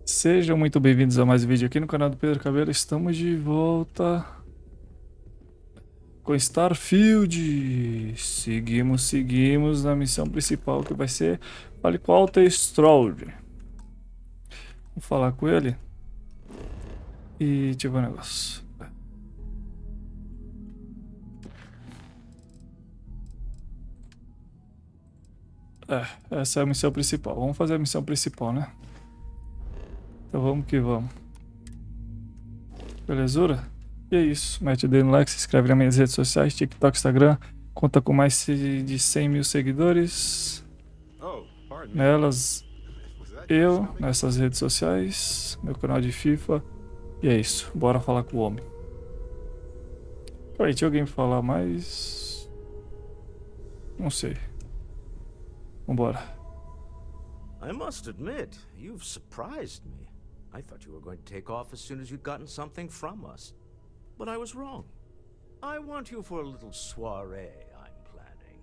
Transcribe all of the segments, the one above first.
Sejam muito bem-vindos a mais um vídeo aqui no canal do Pedroelcabello. Estamos de volta com Starfield. Seguimos na missão principal, que vai ser fale com Alta Stroud. Vou falar com ele e deixa eu ver um negócio. Essa é a missão principal. Vamos fazer a missão principal, né? Então vamos que vamos. Belezura? E é isso. Mete o dedo no like, se inscreve nas minhas redes sociais, TikTok, Instagram. Conta com mais de 100 mil seguidores. Nelas, eu, nessas redes sociais, meu canal de FIFA. E é isso. Bora falar com o homem. Peraí, tinha alguém pra falar mais? Não sei. Vambora. I must admit, you've surprised me. I thought you were going to take off as soon as you'd gotten something from us. But I was wrong. I want you for a little soiree I'm planning.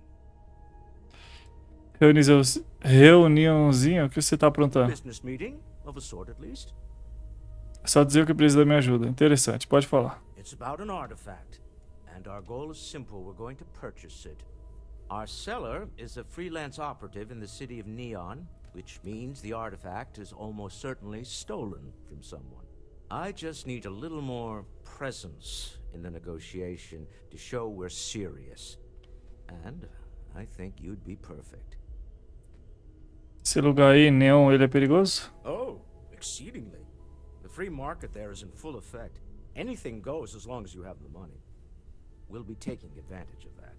Reuniãozinha? O que você tá aprontando? Business meeting, of a sort at least. É só dizer o que precisa da minha ajuda. Interessante, pode falar. It's about an artifact, and our goal is simple. We're going to purchase it. Our seller is a freelance operative in the city of Neon, which means the artifact is almost certainly stolen from someone. I just need a little more presence in the negotiation to show we're serious. And I think you'd be perfect. Esse lugar aí, Neon, ele é perigoso? Oh, exceedingly. The free market there is in full effect. Anything goes as long as you have the money. We'll be taking advantage of that.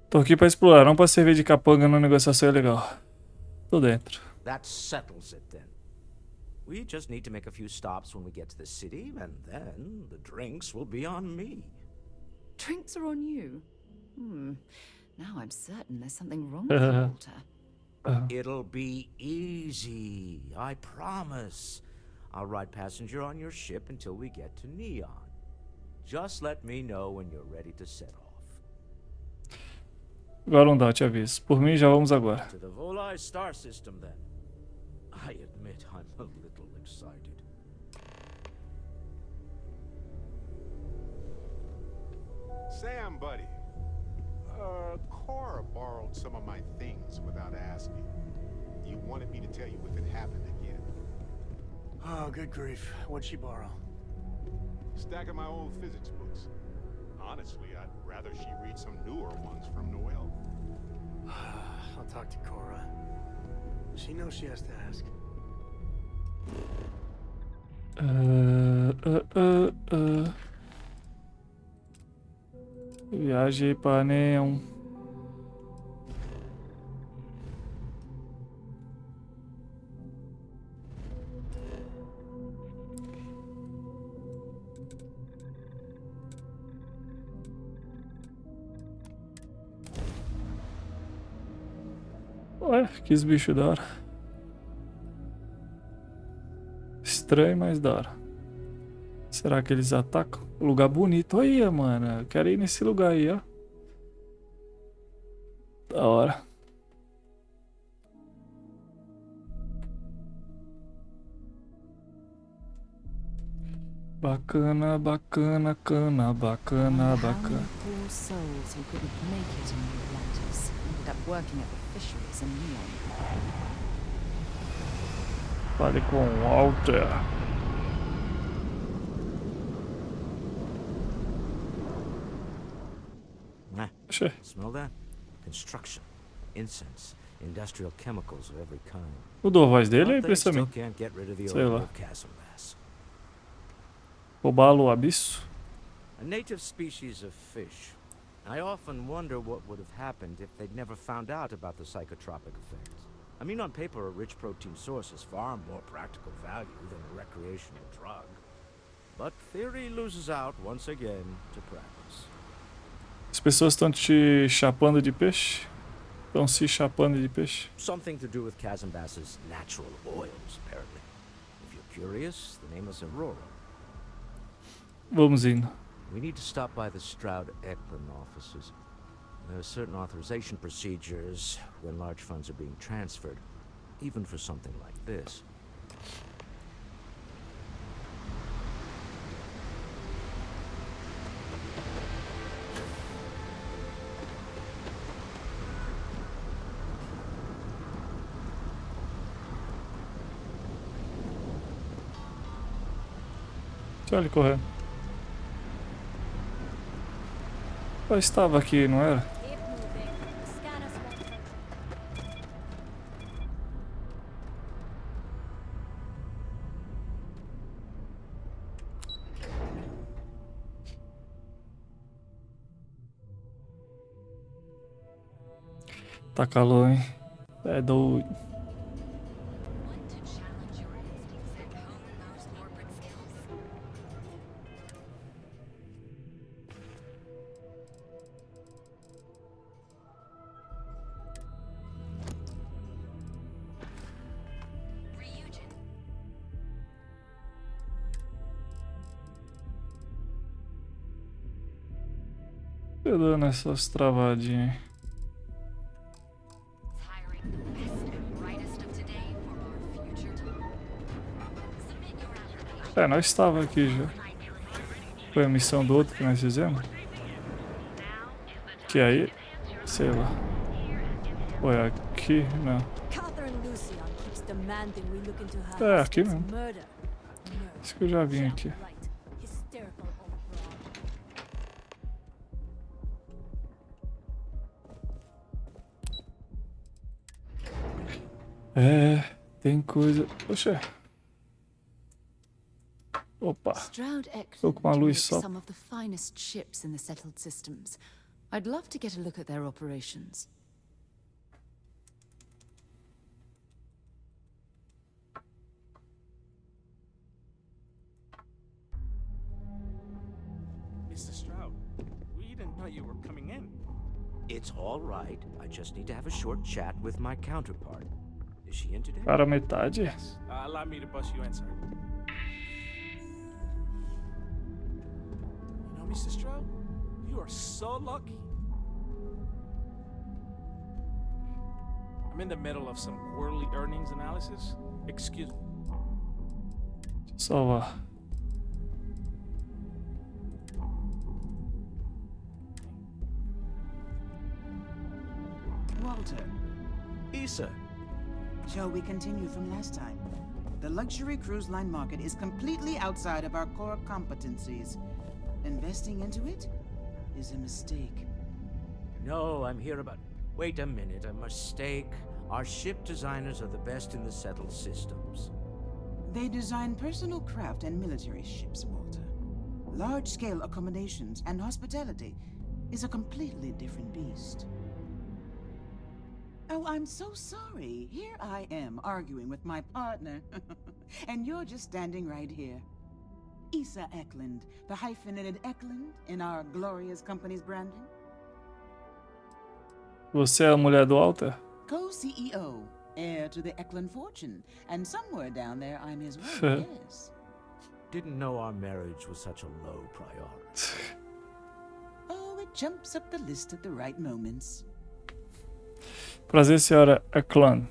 Tô aqui pra explorar, não pra servir de capanga numa negociação ilegal. Tô dentro. That settles it then. We just need to make a few stops when we get to the city, and then the drinks will be on me. Drinks are on you? Now I'm certain there's something wrong with you, Walter. It'll be easy, I promise. I'll ride passenger on your ship until we get to Neon. Just let me know when you're ready to set off. Agora não dá, eu te aviso. Por mim, já vamos agora. To the Volai star system, then. I admit I'm a little excited. Sam, buddy. Cora borrowed some of my things without asking. You wanted me to tell you if it happened again. Oh, good grief. What'd she borrow? Stack of my old physics books. Honestly, I'd rather she read some newer ones from Noel. I'll talk to Cora. She knows she has to ask. Viagem para Neon. Ué, que bicho da hora. Estranho, mas da hora. Será que eles atacam? Lugar bonito. Olha, mano. Eu quero ir nesse lugar aí, ó. Da hora. Bacana, bacana, cana, bacana, bacana. Poor souls who couldn't make it in the Atlantis ended up working at the fisheries in Neon. Fale com o Walter. Oxê. Smell that? Construction, incense, industrial chemicals of every kind. Mudou a voz dele ou é But they impressão still minha? can't get rid of the Sei lá. old chasm bass. Roubá-lo o abismo? A native species of fish. I often wonder what would have happened if they'd never found out about the psychotropic effects. I mean, on paper, a rich protein source has far more practical value than a recreational drug. But theory loses out once again to practice. As pessoas estão te chapando de peixe? Estão se chapando de peixe? Something to do with chasm bass's natural oils, apparently. If you're curious, the name is Aurora. Vamos indo. We need to stop by the Stroud-Eklund offices. There are certain authorization procedures when large funds are being transferred. even for something like this. Olha ele correndo. Eu estava aqui, não era? Tá calor, hein? É doido. Eu dando essas travadinhas. É, nós estávamos aqui já. Foi a missão do outro que nós fizemos. Que aí, sei lá. Foi aqui? Não. É, aqui mesmo. Acho que eu já vim aqui. É, tem coisa... Poxa. Opa. Tô com uma luz só. Some of the finest ships in the settled systems. I'd love to get a look at their operations. Mr. Stroud, we didn't know you were coming in. It's all right. I just need to have a short chat with my counterpart. Is she in today? Para metade. Allow me to bust you in, sir. You know, Mr. Stroud, you are so lucky. I'm in the middle of some quarterly earnings analysis. Excuse me. Deixa eu salvar. Walter, Issa. shall we continue from last time? The luxury cruise line market is completely outside of our core competencies. Investing into it is a mistake. No, I'm here about... Wait a minute, a mistake. Our ship designers are the best in the settled systems. They design personal craft and military ships, Walter. Large-scale accommodations and hospitality is a completely different beast. Oh, I'm so sorry. Here I am arguing with my partner. And you're just standing right here. Issa Eklund, the hyphenated Eklund in our glorious company's branding. Você é a mulher do Walter? Co-CEO, heir to the Eklund fortune, and somewhere down there I'm his wife, yes. Didn't know our marriage was such a low priority. Oh, it jumps up the list at the right moments. Prazer, senhora Eklund.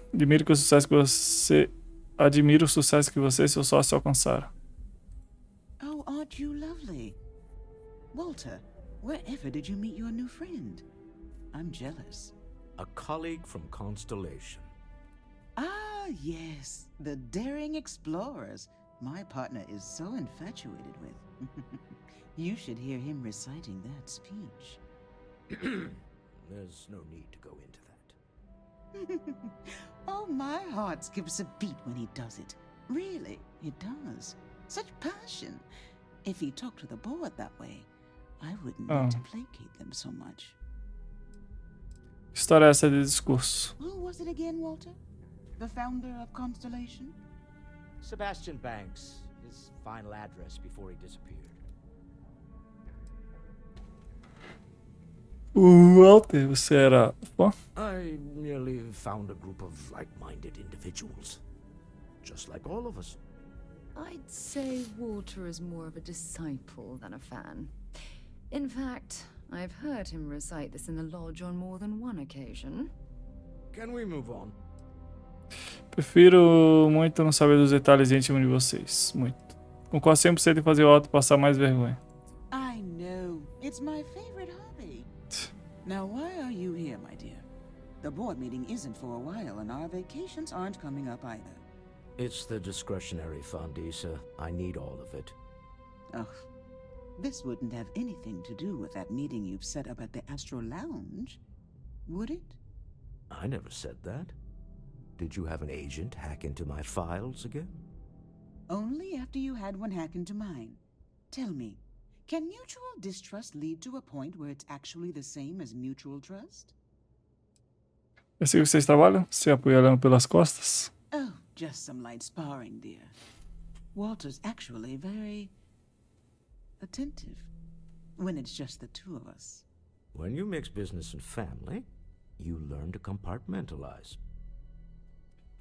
Admiro o sucesso que você e seu sócio alcançaram. Oh, aren't you lovely? Walter, wherever did you meet your new friend? I'm jealous. A colleague from Constellation. Ah, yes, the daring explorers. My partner is so infatuated with. You should hear him reciting that speech. There's no need to go into that. Oh, my heart skips a beat when he does it. Really, it does. Such passion. If he talked to the board that way, I wouldn't need to placate them so much. Que história é essa de discurso? Who was it again, Walter? The founder of Constellation? Sebastian Banks, his final address before he disappeared. Walter, você era fã? I merely found a group of like-minded individuals. Just like all of us. I'd say Walter is more of a disciple than a fan. In fact, I've heard him recite this in the lodge on more than one occasion. Can we move on? Prefiro muito não saber dos detalhes íntimos de vocês. Muito. Concordo 100% em fazer o auto passar mais vergonha. I know. It's my favorite hobby. Now, why are you here, my dear? The board meeting isn't for a while, and our vacations aren't coming up either. It's the discretionary fund, Issa. I need all of it. Oh, this wouldn't have anything to do with that meeting you've set up at the Astro Lounge, would it? I never said that. Did you have an agent hack into my files again? Only after you had one hack into mine. Tell me, can mutual distrust lead to a point where it's actually the same as mutual trust? É assim que vocês trabalham? Se apoiando pelas costas? Oh, just some light sparring, dear. Walter's actually very attentive when it's just the two of us. When you mix business and family, you learn to compartmentalize.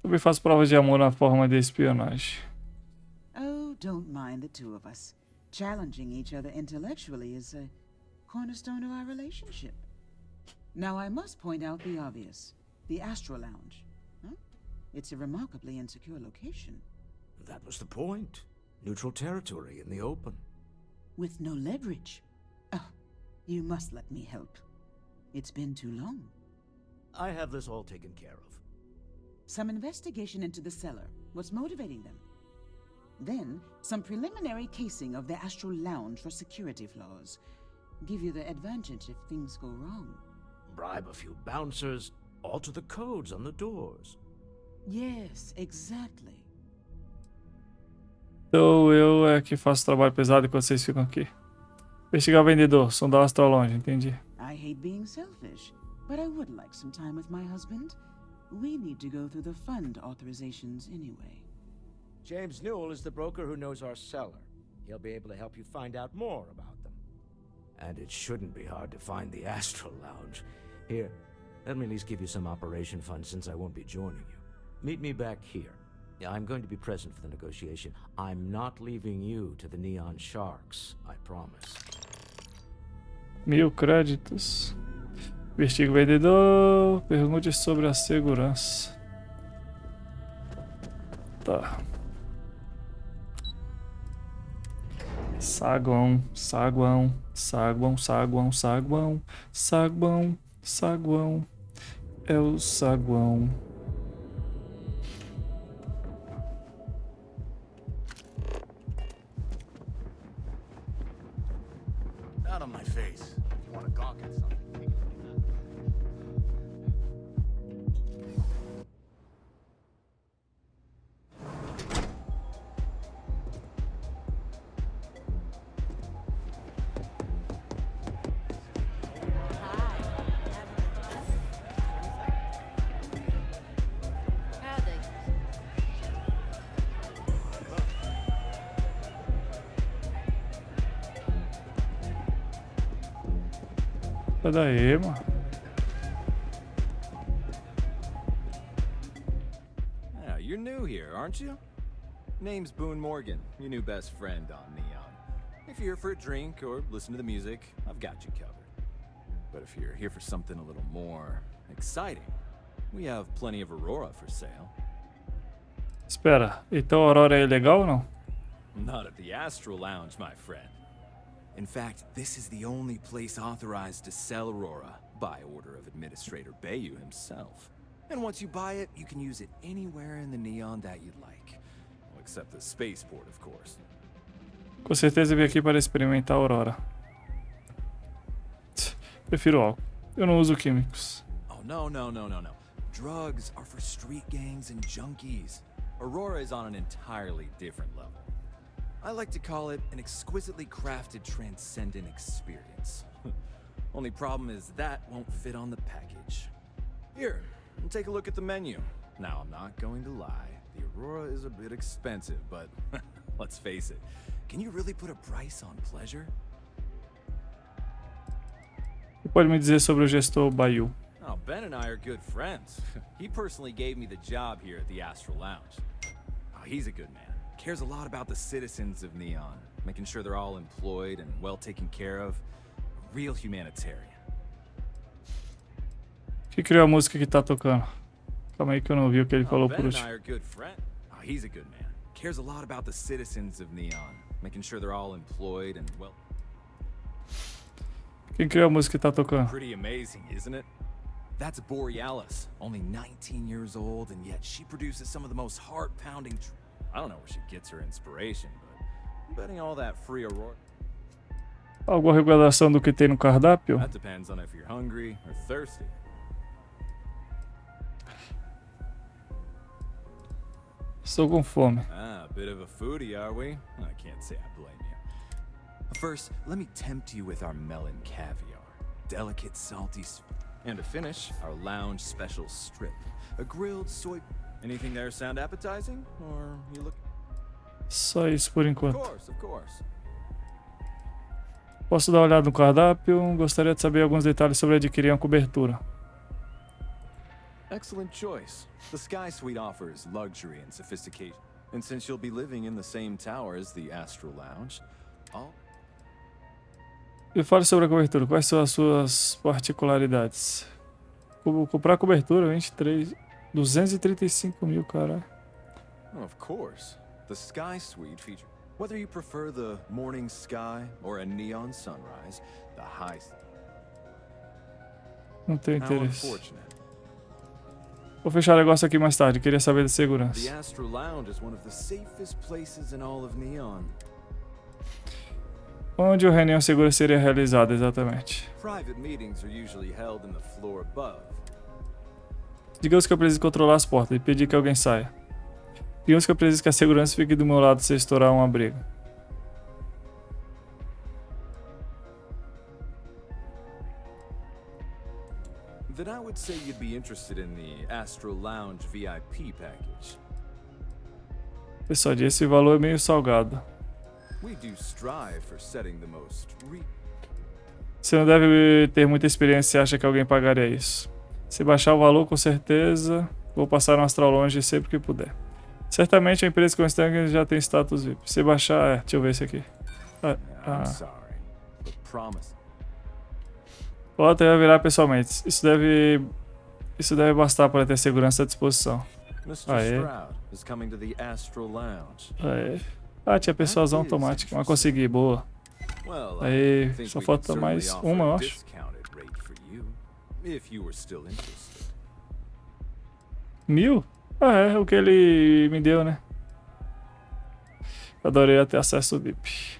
Também faço provas de amor na forma de espionagem. Oh, don't mind the two of us. Challenging each other intellectually is a cornerstone of our relationship. Now, I must point out the obvious. The Astro Lounge. Huh? It's a remarkably insecure location. That was the point. Neutral territory in the open. With no leverage. Oh, you must let me help. It's been too long. I have this all taken care of. Some investigation into the cellar. What's motivating them? Then, some preliminary casing of the Astral Lounge for security flaws. Give you the advantage if things go wrong. Bribe a few bouncers, alter the codes on the doors. Yes, exactly. Então eu é que faço trabalho pesado enquanto vocês ficam aqui. Investigar vendedor, sondar o Astro Lounge, entendi. I hate being selfish, but I would like some time with my husband. We need to go through the fund authorizations anyway. James Newell is the broker who knows our seller. He'll be able to help you find out more about them. And it shouldn't be hard to find the Astral Lounge. Here, let me at least give you some operation funds since I won't be joining you. Meet me back here. I'm going to be present for the negotiation. I'm not leaving you to the Neon Sharks, I promise. 1000 créditos. Investigue o vendedor. Pergunte sobre a segurança. Tá. Saguão, saguão, saguão, saguão, saguão, saguão, saguão. É o saguão. Not on my face. If you want to gawk at something. Sai daí, mano. Yeah, you're new here, aren't you? Name's Boone Morgan, your new best friend on Neon. If you're here for a drink or listen to the music, I've got you covered. But if you're here for something a little more exciting, we have plenty of Aurora for sale. Espera, então a Aurora é ilegal ou não? Not at the Astral Lounge, my friend. In fact, this is the only place authorized to sell Aurora by order of Administrator Bayou himself. And once you buy it, you can use it anywhere in the Neon that you'd like. Well, except the spaceport, of course. Com certeza eu vim aqui para experimentar a Aurora. Prefiro álcool. Eu não uso químicos. Oh, no. Drugs are for street gangs and junkies. Aurora is on an entirely different level. I like to call it an exquisitely crafted transcendent experience. Only problem is that won't fit on the package. Here, take a look at the menu. Now, I'm not going to lie. The Aurora is a bit expensive, but let's face it. Can you really put a price on pleasure? O que pode me dizer sobre o gestor Bayou? Oh, Ben and I are good friends. He personally gave me the job here at the Astral Lounge. Oh, he's a good man. Cares a lot about the citizens of Neon, making sure they're all employed and well taken care of. A real humanitarian. Que criou a música que tá tocando? Calma aí que eu não vi o que ele falou Ben por and último. I are good friends. Oh, he's a good man. Cares a lot about the citizens of Neon, making sure they're all employed and well. Quem criou a música que tá tocando? Pretty amazing, isn't it? That's Borealis, only 19 years old, and yet she produces some of the most heart-pounding. I don't know where she gets her inspiration, but I'm betting all that free Aurora. Alguma recomendação do que tem no cardápio? That depends on if you're hungry or thirsty. Estou com fome. Ah, a bit of a foodie, are we? I can't say I blame you. First, let me tempt you with our melon caviar. Delicate, salty, and to finish, our lounge special strip. A grilled soy... Anything there sound appetizing? Or you look... Só isso por Of enquanto. course, of course. Posso dar uma olhada no cardápio? Gostaria de saber alguns detalhes sobre adquirir uma cobertura. Excellent choice. The Sky Suite offers luxury and sophistication. And since you'll be living in the same tower as the Astral Lounge, I'll... E fale sobre a cobertura. Quais são as suas particularidades? Comprar cobertura, 235 mil, caralho. Of course. The Sky Suite features... Whether you prefer the morning sky or a neon sunrise, the high... Não tenho How interesse. unfortunate. Vou fechar o negócio aqui mais tarde. Queria saber da segurança. The Astral Lounge is one of the safest places in all of Neon. Onde a reunião segura seria realizada exatamente? Private meetings are usually held in the floor above. Digamos que eu preciso controlar as portas e pedir que alguém saia. Digamos que eu preciso que a segurança fique do meu lado se estourar uma briga. Then I would say you'd be interested in the Astral Lounge VIP package. Pessoal, esse valor é meio salgado. We do strive for setting the most Você não deve ter muita experiência e acha que alguém pagaria isso. Se baixar o valor, com certeza, vou passar no Astral Lounge sempre que puder. Certamente a empresa que eu estou já tem status VIP. Se baixar, deixa eu ver esse aqui. I'm sorry, but promise. Pode vai virar pessoalmente. Isso deve bastar para ter segurança à disposição. Mr. Aê. Stroud is coming to the Astral Lounge. Ah, tinha persuasão automática, mas consegui, boa. Well, Aí, think só we falta could mais certainly uma, eu offer a acho. discounted rate for you, if you were still interested. 1000? Ah, é o que ele me deu, né? Adoraria ter acesso ao VIP.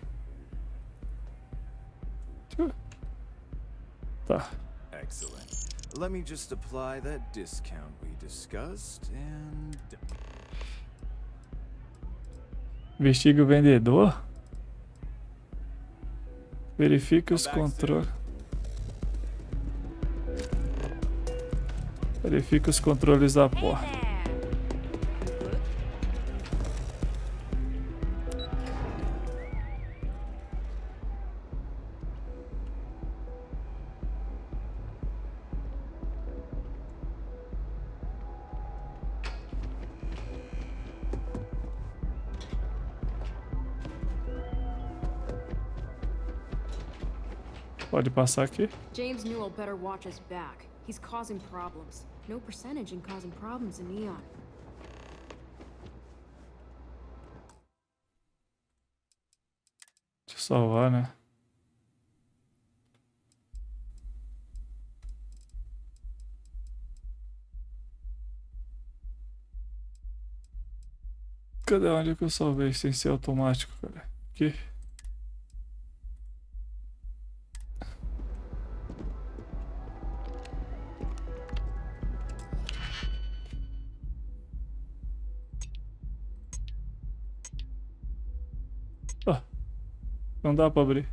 Tá. Excellent. Let me just apply that discount we discussed and... Investigue o vendedor. Verifique os controles. Verifique os controles da porta. Pode passar aqui. James Newell better watch his back. He's causing problems. No percentage in causing problems in Neon. Deixa eu salvar, né? Cadê onde que eu salvei sem ser automático, cara? Aqui. Ah, não dá pra abrir.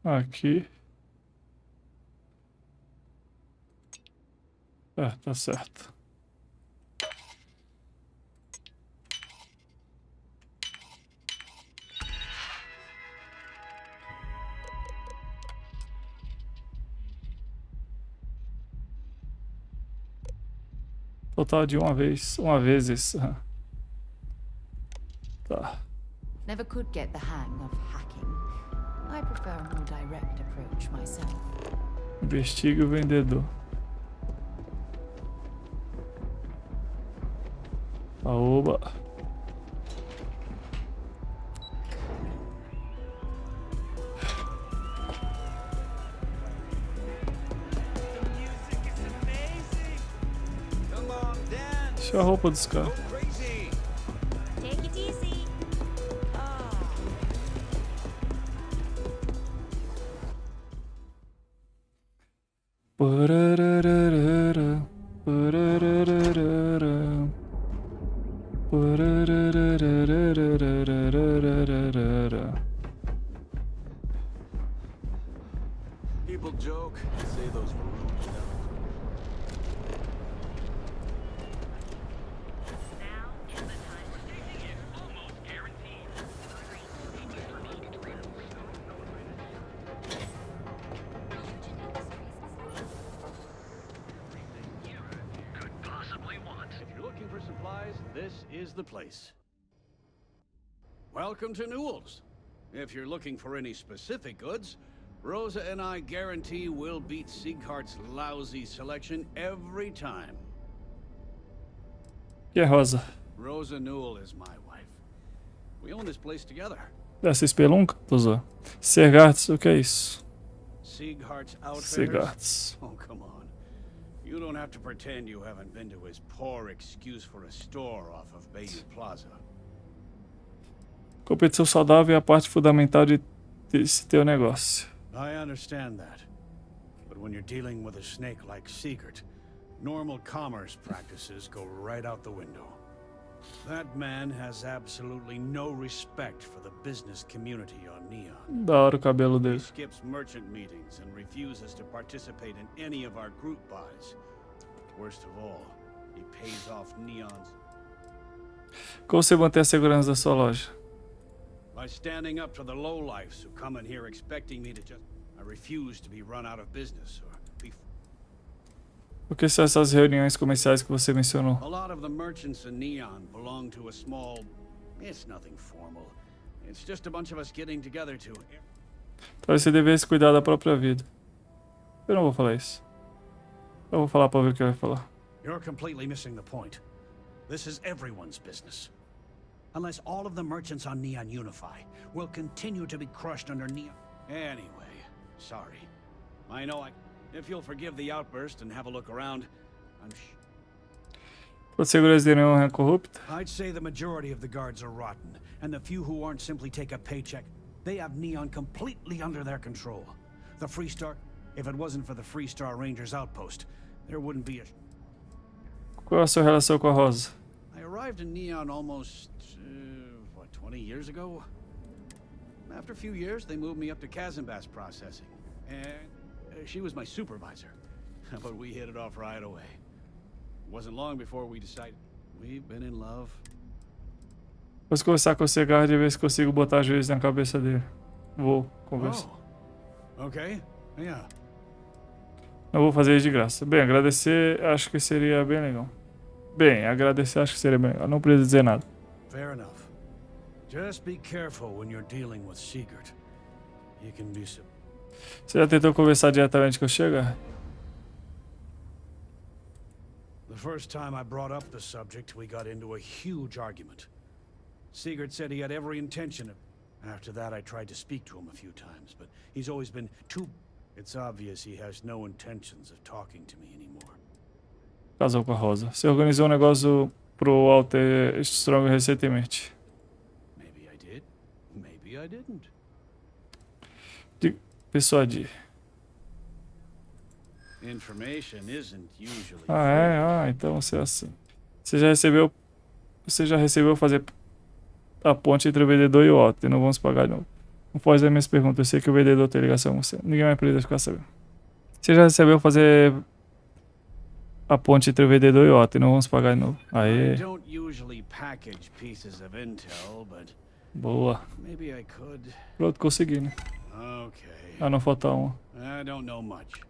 Aqui. Tá certo. Total de uma vez. Uma vez isso. Tá. Never could get the hang of hacking. I prefer a more direct approach myself. Investigue o vendedor. Oba. Deixa a roupa dos caras. Take it easy. Parararara, parararara, parararararararararara. People joke, say those for rude stuff. This is the place. Welcome to Newell's. If you're looking for any specific goods, Rosa and I guarantee we'll beat Sieghart's lousy selection every time. Que é Rosa? Rosa Newell is my wife. We own this place together. Dessa espelunca? Tô zoando. Sergarts, o que é isso? Sieghart's outfitters? Sergarts. Oh, come on. You don't have to pretend you haven't been to his poor excuse for a store off of Bayou Plaza. Competição saudável é a parte fundamental desse teu negócio. I understand that. But when you're dealing with a snake like Siegert, normal commerce practices go right out the window. That man has absolutely no respect for the business community on Neon. Da hora o cabelo He dele. skips merchant meetings and refuses to participate in any of our group buys. Worst of all, he pays off Neon's Como você mantém a segurança da sua loja? by standing up to the lowlifes who come in here expecting me to just... I refuse to be run out of business or be... O que são essas reuniões comerciais que você mencionou? A lot of the merchants in Neon belong to a small... It's nothing formal. It's just a bunch of us getting together to... Talvez você devesse cuidar da própria vida. Eu não vou falar isso. Eu vou falar pra ver o que vai falar. You're completely missing the point. This is everyone's business. Unless all of the merchants on Neon unify, we'll continue to be crushed under Neon... Anyway, sorry. I know If you'll forgive the outburst and have a look around, A segurança dele não é corrupta? I'd say the majority of the guards are rotten, and the few who aren't simply take a paycheck. They have Neon completely under their control. The Freestar... If it wasn't for the Freestar Rangers outpost, there wouldn't be a... Qual é a sua relação com a Rosa? I arrived in Neon almost, 20 years ago? After a few years, they moved me up to Kazanbas processing. And she was my supervisor. But we hit it off right away. It wasn't long before we decided we've been in love. Vou conversar com o Segard e ver se consigo botar juiz na cabeça dele. Vou conversar. Oh. Okay, yeah. Não vou fazer isso de graça. Bem, agradecer acho que seria bem legal. Bem, agradecer acho que seria bem legal. Não preciso dizer nada. Fair enough. Just be careful when you're dealing with Siegert. He can be... Você já tentou conversar diretamente com o Segard? The first time I brought up the subject, we got into a huge argument. Siegert said he had every intention of... After that, I tried to speak to him a few times, but he's always been too... It's obvious he has no intentions of talking to me anymore. Casou com a Rosa. Você organizou um negócio pro Walter Strong recentemente. Maybe I did. Maybe I didn't. Persuadir. Information isn't usually... Então você é assim. Você já recebeu fazer a ponte entre o vendedor e o Walter. Não vamos pagar de novo. Não foge das minhas perguntas. Eu sei que o vendedor tem ligação com você. Ninguém vai precisar ficar sabendo. Você já recebeu fazer a ponte entre o vendedor e o Otto. E não vamos pagar de novo. Aê. Boa. Pronto, consegui, né? Ah, não falta um. I don't know much,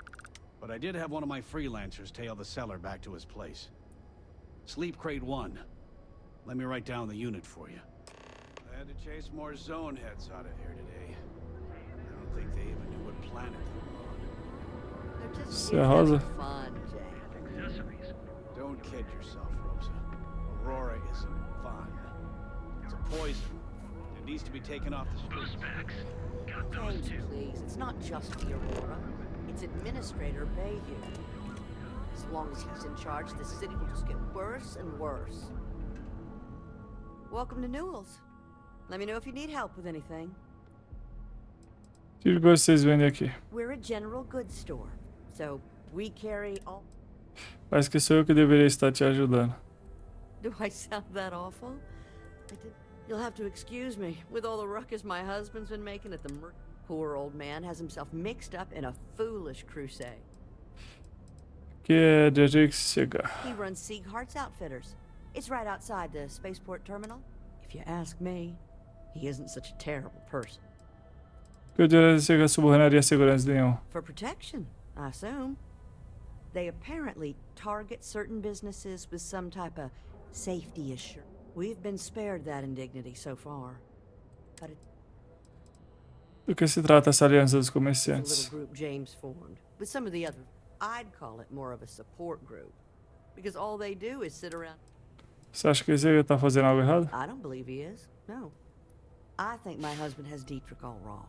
but I did have one of my freelancers tail the seller back to his place. Sleep Crate 1. Let me write down the unit for you. I had to chase more zone heads out of here today. I don't think they even knew what planet they were on. Isso é rosa. Don't kid yourself, Rosa. Aurora isn't fun. It's a poison. It needs to be taken off the streets. James, please. It's not just the Aurora. It's Administrator Bayou. As long as he's in charge, this city will just get worse and worse. Welcome to Newell's. Let me know if you need help with anything. Que coisa vocês vendem aqui? We're a general goods store, so we carry all... Parece que sou eu que deveria estar te ajudando. Do I sound that awful? You'll have to excuse me. With all the ruckus my husband's been making at the poor old man has himself mixed up in a foolish crusade. Que é de onde que chega? He runs Sieghart's Outfitters. It's right outside the spaceport terminal. If you ask me, he isn't such a terrible person. Que de onde chega subornaria segurança nenhum? For protection, I assume. They apparently target certain businesses with some type of safety assurance. We've been spared that indignity so far. But Do que se trata essa aliança dos it's a comerciantes? little group James formed with some of the other. I'd call it more of a support group because all they do is sit around. Você acha que ele tá fazendo algo errado? I don't believe he is. No. I think my husband has Dietrich all wrong.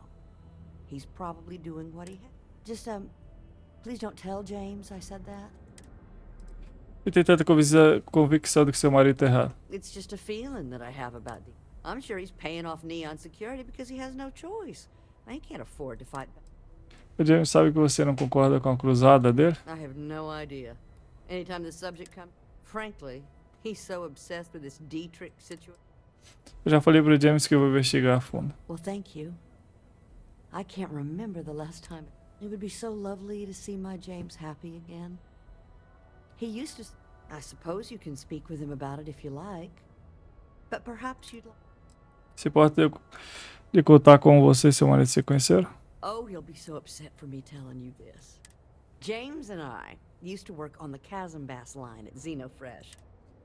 He's probably doing what he just please don't tell James I said that. E tem tanta convicção de que seu marido tá errado. It's just a feeling that I have about it. I'm sure he's paying off Neon security because he has no choice. He can't afford to fight back. O James sabe que você não concorda com a cruzada dele? I have no idea. Anytime the subject comes, frankly, he's so obsessed with this Dietrich situation. Eu já falei pro James que eu vou investigar a fundo. Well, thank you. I can't remember the last time. It would be so lovely to see my James happy again. He used to... I suppose you can speak with him about it if you like. But perhaps you'd like... Se pode lhe contar como você e seu marido se conheceram? Oh, he'll be so upset for me telling you this. James and I used to work on the Chasm Bass line at Xenofresh.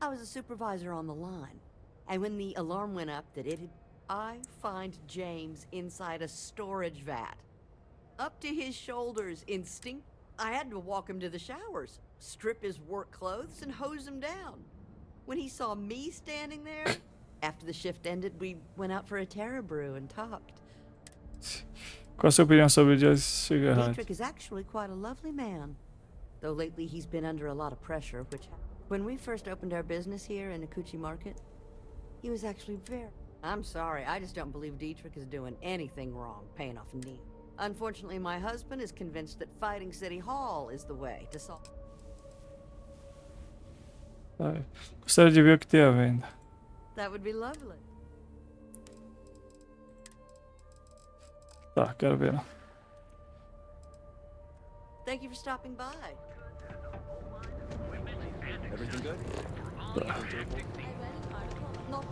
I was a supervisor on the line. And when the alarm went up that it had... I find James inside a storage vat. Up to his shoulders, I had to walk him to the showers, strip his work clothes, and hose him down. When he saw me standing there, after the shift ended, we went out for a Terra Brew and talked. Qual a sua opinião sobre o Dietrich? Dietrich is actually quite a lovely man, though lately he's been under a lot of pressure, which... When we first opened our business here in Akuchi Market, he was actually very... I'm sorry, I just don't believe Dietrich is doing anything wrong, paying off Neil. Unfortunately, my husband is convinced that fighting City Hall is the way to solve... Gostaria de ver o que tem à venda. That would be lovely. Tá, quero ver não. Thank you for stopping by. Everything good? Tá. No.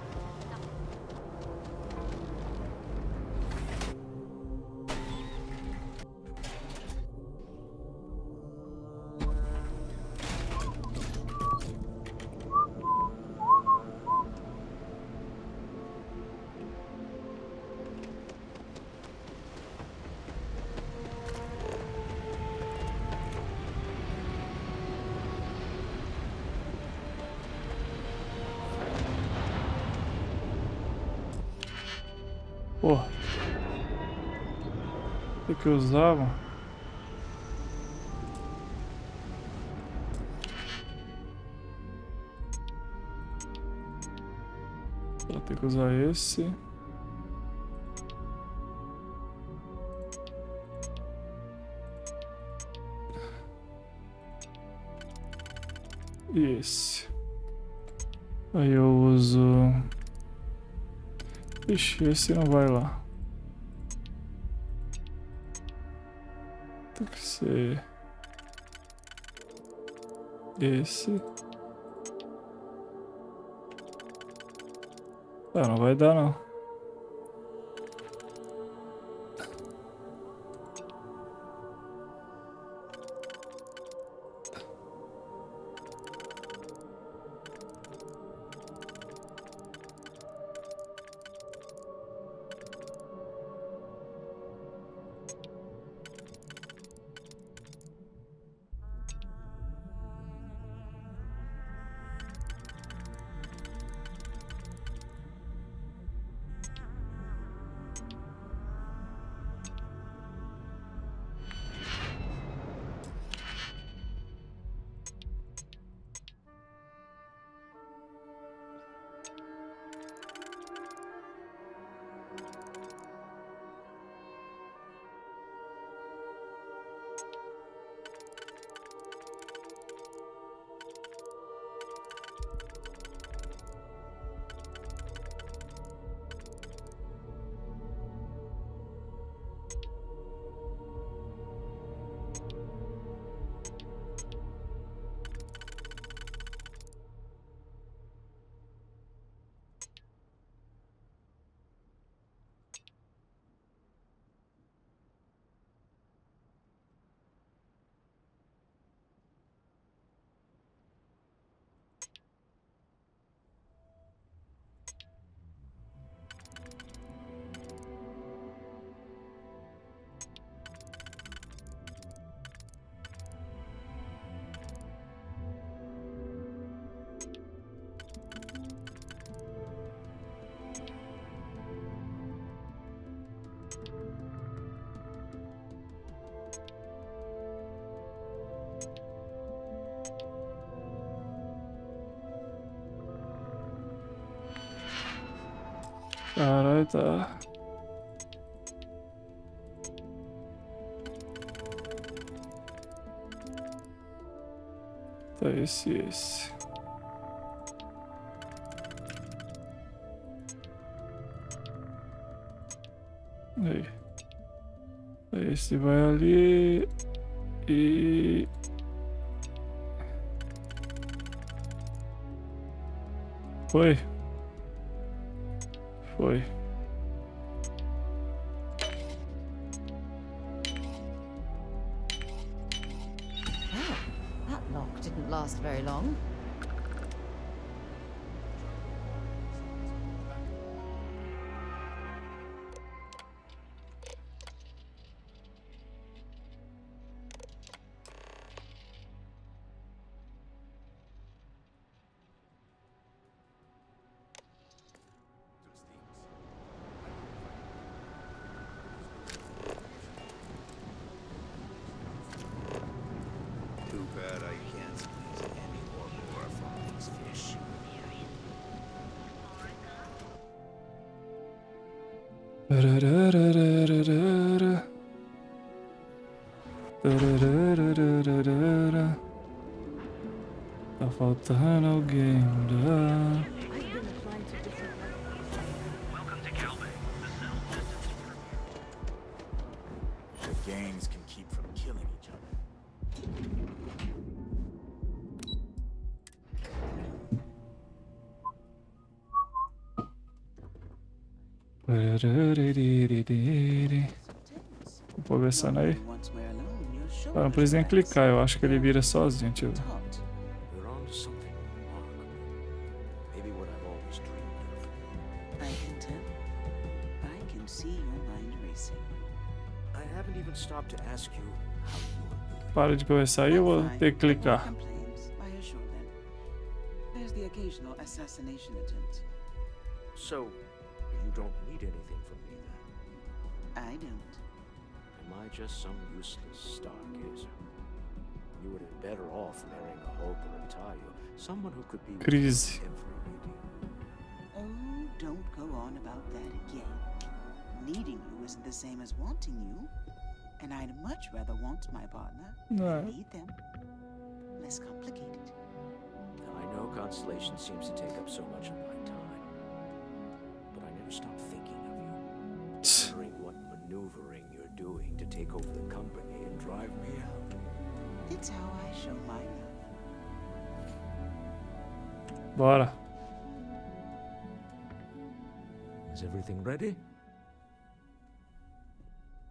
Pô. O que eu usava? Vou ter que usar esse. E esse. Aí eu uso... Ixi, esse não vai lá. Tem que ser esse. Ah, não vai dar não. Caralho, tá. Tá esse. Aí. Esse vai ali e foi. Wow, that lock didn't last very long. Tá faltando alguém. The gangs can keep from killing each other. Vou conversando aí. Ah, não precisa nem clicar, eu acho que ele vira sozinho, tio. You're on to something remarkable. Maybe what I've always dreamed of. I can tell. I can see your mind racing. I haven't even stopped to ask you how you're doing. Para de conversar aí, eu vou ter que clicar. Complaints, I assure them. There's the occasional assassination attempt. So, you don't need anything from me then? I don't. Am I just some useless stargazer? You would have been better off marrying a hope or a Tayo, someone who could be with you Crise. in every meeting. Oh, don't go on about that again. Needing you isn't the same as wanting you. And I'd much rather want my partner No. than need them. Less complicated. Now, I know Constellation seems to take up so much of my time, but I never stop thinking of you, wondering what maneuvering you're doing to take over the company and drive me out. It's how I show my love. Bora. Is everything ready?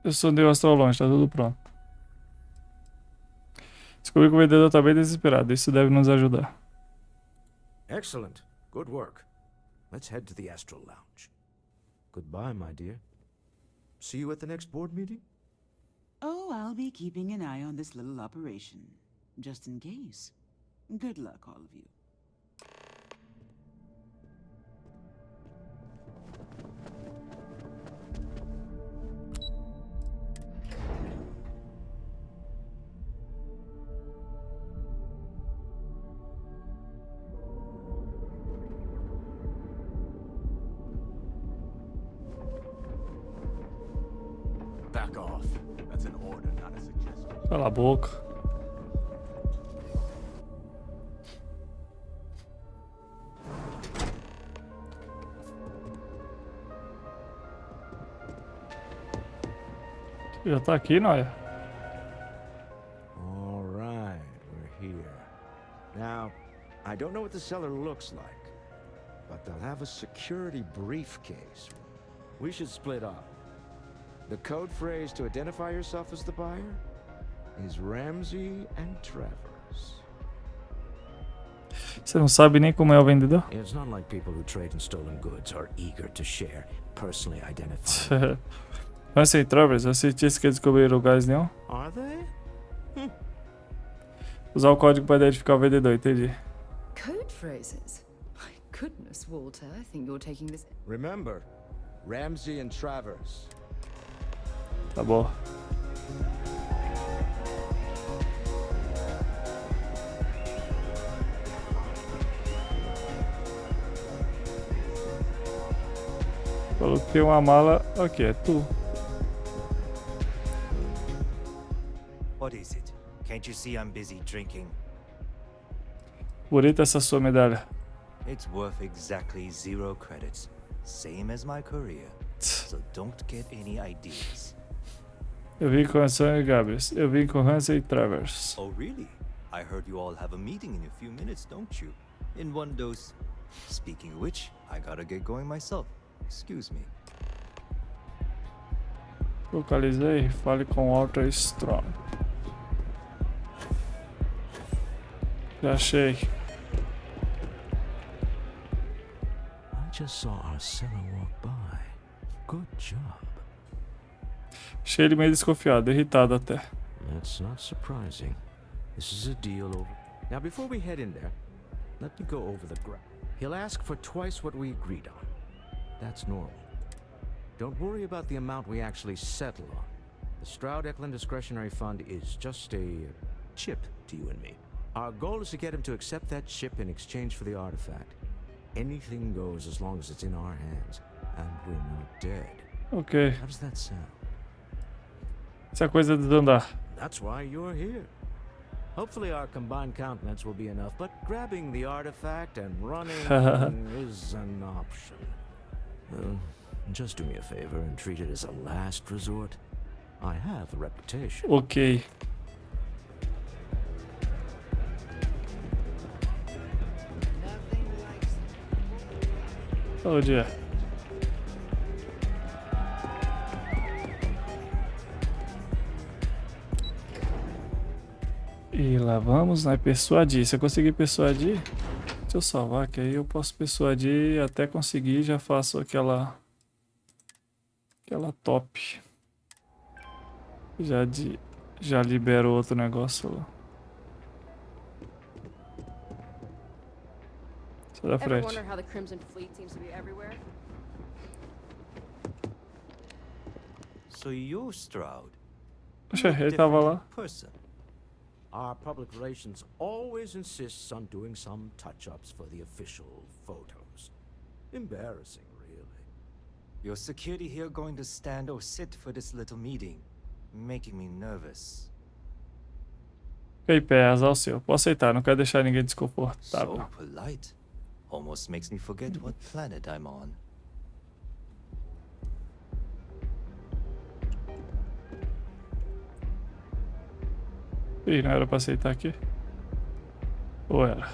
Eu sondei o astral longe, tá tudo pronto. Descobri que o vendedor tá bem desesperado. Isso deve nos ajudar. Excellent. Good work. Let's head to the Astral Lounge. Goodbye, my dear. See you at the next board meeting? Oh, I'll be keeping an eye on this little operation, just in case. Good luck, all of you. Back off. That's an order, not a suggestion. Cala a boca. Já tá aqui, Noia? All right, we're here. Now, I don't know what the cellar looks like, but they'll have a security briefcase. We should split up. The code phrase to identify yourself as the buyer is Ramsey and Travers. Você não sabe nem como é o vendedor? It's not like people who trade in stolen goods are eager to share personally identified. Você e Travers, você disse que descobriram o gás neon? Are they? Usar o código para identificar o vendedor, entendi. Code phrases? My goodness, Walter, I think you're taking this... Remember, Ramsey and Travers. Tá bom. Falou que tem uma mala. Ok, é tu. What is it? Can't you see I'm busy drinking? Bonita essa sua medalha. It's worth exactly 0 credits. Same as my career. So don't get any ideas. Eu vim com Hansen e Gabs. Eu vim com Hansen e Travers. Oh, really? I heard you all have a meeting in a few minutes, don't you? In one dose. Speaking of which, I gotta get going myself. Excuse me. Localizei. Fale com Walter Strong. Já achei. I just saw our seller walk by. Good job. Achei ele meio desconfiado, irritado até. That's not surprising. This is a deal over. Now, before we head in there, let me go over the ground. He'll ask for twice what we agreed on. That's normal. Don't worry about the amount we actually settle on. The Stroud-Eklund Discretionary Fund is just a chip to you and me. Our goal is to get him to accept that chip in exchange for the artifact. Anything goes as long as it's in our hands, and we're not dead. Ok. How does that sound? Essa coisa de andar. That's why you're here. Hopefully our combined countenance will be enough, but grabbing the artifact and running is an option. Just do me a favor and treat it as a last resort. I have a reputation. Ok. Bom dia. E lá vamos, né? Persuadir. Se eu conseguir persuadir, deixa eu salvar, que aí eu posso persuadir até conseguir, já faço aquela top. Já libero outro negócio lá. Sai da frente. Ever wonder how the Crimson Fleet seems to be everywhere? So you're Stroud. Poxa, ele tava lá. Person. Our public relations always insists on doing some touch-ups for the official photos. Embarrassing, really. Your security here going to stand or sit for this little meeting, making me nervous. Fiquei pé, azar o seu. Posso aceitar, não quero deixar ninguém desconfortável. So polite. Almost makes me forget what planet I'm on. Ih, não era pra aceitar aqui? Ou era?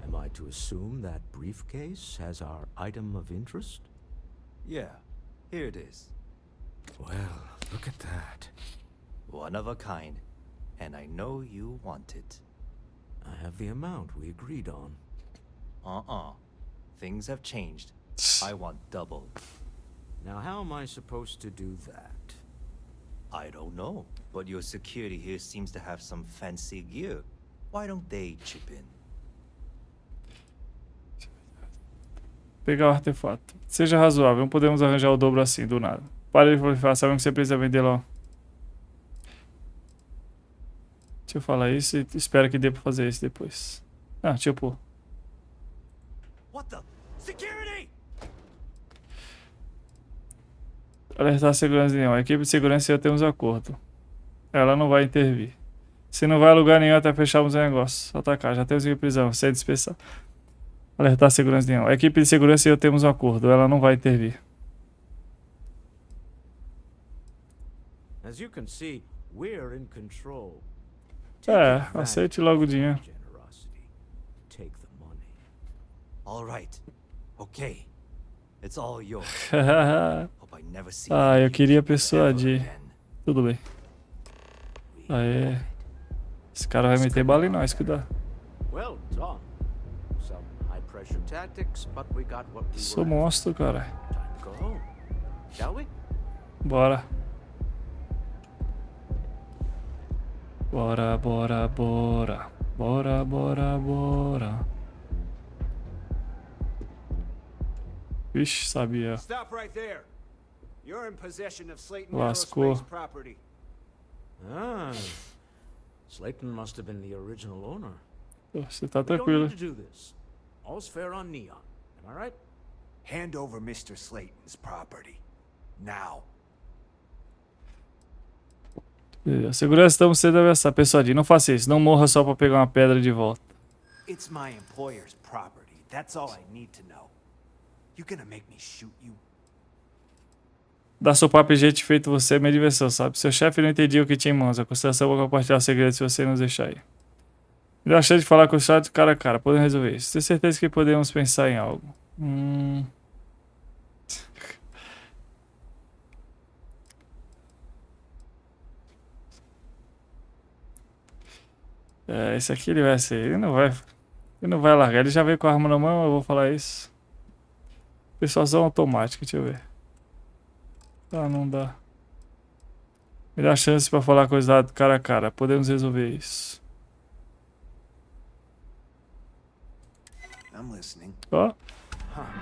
Am I to assume that briefcase has our item of interest? Yeah, here it is. Well, look at that. One of a kind. And I know you want it. I have the amount we agreed on. Things have changed. I want double. Now, how am I supposed to do that? I don't know, but your security here seems to have some fancy gear. Why don't they chip in? Pegar o artefato. Seja razoável, não podemos arranjar o dobro assim, do nada. Para de proliferar, sabemos que você precisa vender lá. Deixa eu falar isso e espero que dê pra fazer isso depois. Ah, tipo... What the? Security! Alertar a segurança nenhuma. A equipe de segurança e eu temos acordo. Ela não vai intervir. Se não vai a lugar nenhum até fecharmos o negócio. Atacar, já temos que ir prisão. Você é dispensado. Alertar a segurança nenhuma. A equipe de segurança e eu temos acordo. Ela não vai intervir. As you can see, we're in control. É, aceite logo o dinheiro. Take the money. All right. Okay. It's all yours. Hope I never see Ah, eu you queria persuadir. again. Tudo bem. Aê. Esse cara vai meter bala em nós, cuidado. Well done. Some high pressure tactics, but we got what we Sou were. monstro, cara. Time to go home. Shall we? Bora. Bora, bora, bora. Bora, bora, bora. Vixe, sabia. Stop right there. You're in possession of Slayton Lascou. Aerospace property. Ah. Slayton must have been the original owner. Você tá We don't tranquilo. need to do this. All's fair on Neon. Am I right? Hand over Mr. Slayton's property. Now. A segurança estamos sendo ameaçados. Persuadir, não faça isso. Não morra só pra pegar uma pedra de volta. It's my employer's property. That's all I need to know. You gonna make me shoot you? Dar seu papo e jeito feito você é minha diversão, sabe? Seu chefe não entendia o que tinha em mãos. A consideração vou compartilhar o segredo se você nos deixar aí. Me dá a chance de falar com o chat cara a cara. Podemos resolver isso. Tenho certeza que podemos pensar em algo. É, esse aqui ele vai ser. Ele não vai largar. Ele já veio com a arma na mão, eu vou falar isso. Persuasão automática, deixa eu ver. Tá, não dá. Me dá chance pra falar coisa cara a cara. Podemos resolver isso. I'm listening. Ó,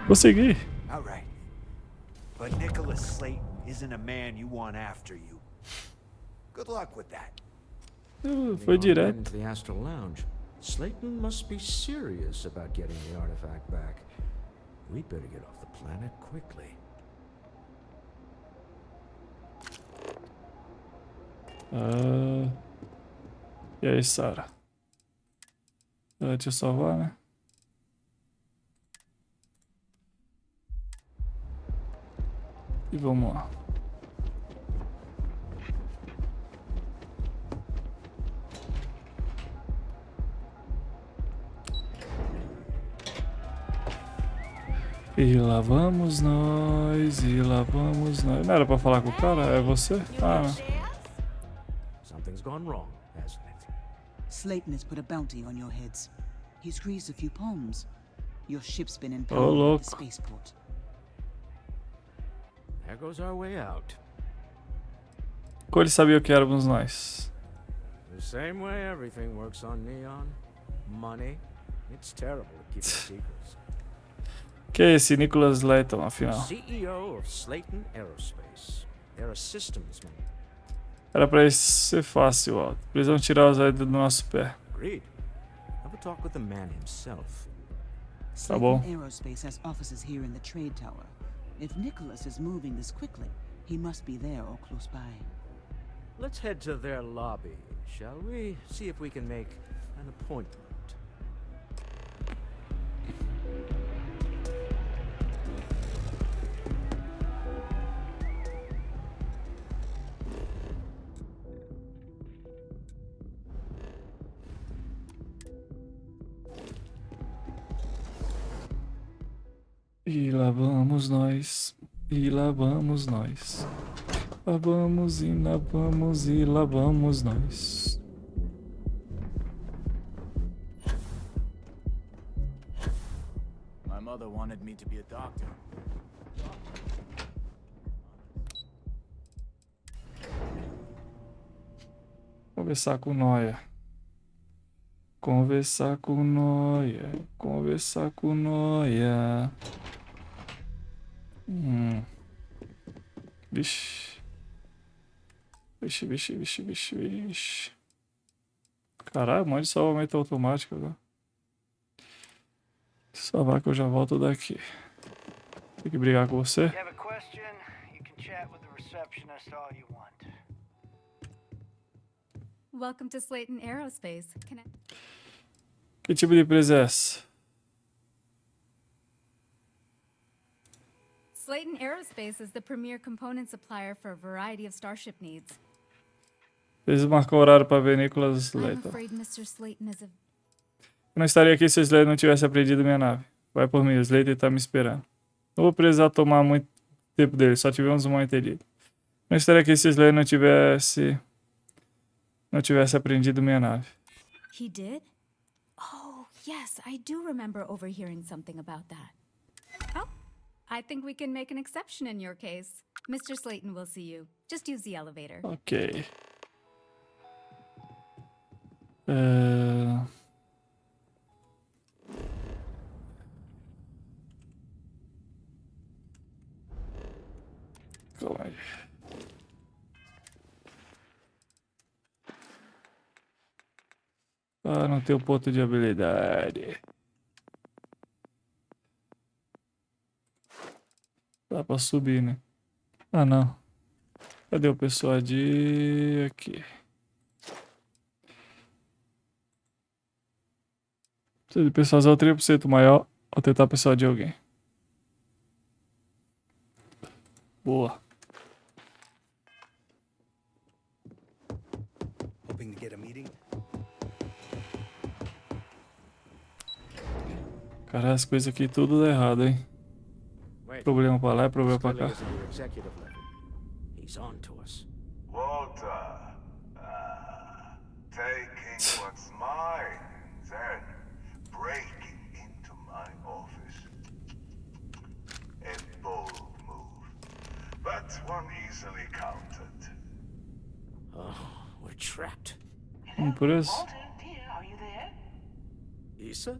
consegui. All right. But Nicholas Slayton isn't a man you want after you. Good luck with that. Foi Neon direto. went into the Astral Lounge. Slayton must be serious about getting the artifact back. We'd better get off the planet quickly. E aí, Sarah? Deixa eu salvar, né? E vamos lá. E lá vamos nós, e lá vamos nós. Não era pra falar com o cara? É você? Ah, não. Something's gone wrong, hasn't it? Slayton has put a bounty on your heads. He's squeezed a few palms. Your ship's been Oh, impounded at look. the spaceport. There goes our way out. Como ele sabia o que éramos nós? The same way everything works on Neon. Money. It's terrible to keep secrets. Que é esse Nicholas Slayton, afinal? CEO of Slayton Aerospace. They're a systems man. Era pra isso ser fácil, ó. Precisamos tirar os dedos do nosso pé. Agreed. Have a talk with the man himself. Tá bom. Slayton Aerospace has offices here in the trade tower. If Nicholas is moving this quickly, he must be there or close by. Let's head to their lobby, shall we? See if we can make an appointment. E lá vamos nós. E lá vamos nós. Lá vamos e lá vamos e lá vamos nós. My mother wanted me to be a doctor. Conversar com Noia. Conversar com Noia. Conversar com Noia. Vixe. Vixe, vixe, vixe, vixe, vixe. Caralho, um monte de salvamento automático agora. Salvar que eu já volto daqui. Tem que brigar com você. Welcome to Slayton Aerospace. Que tipo de empresa é essa? Slayton Aerospace is the premier component supplier for a variety of starship needs. Eles marcam horário para ver Nicholas I'm Slayton. afraid Mr. Slayton is a... Eu não estaria aqui se o Slayton não tivesse apreendido minha nave. Vai por mim, o Slayton tá me esperando. Não vou precisar tomar muito tempo dele, só tivemos um mal entendido. Não estaria aqui se o Slayton não tivesse apreendido minha nave. He did? Oh, yes, I do remember overhearing something about that. Oh, I think we can make an exception in your case. Mr. Slayton will see you. Just use the elevator. Ok. Calma aí. Ah, não tem o ponto de habilidade. Dá pra subir, né? Ah, não. Cadê o pessoal de... aqui. Precisa de persuasão 30% maior ao tentar pessoal de alguém. Boa. Hoping to get a meeting? Cara, as coisas aqui tudo dá errado, hein? Problema pra lá e problema pra cá. He's on to us. Walter, taking what's mine, then breaking into my office. A bold move, but one easily countered. Oh, we're trapped. Por isso. Walter, dear, are you there? Issa?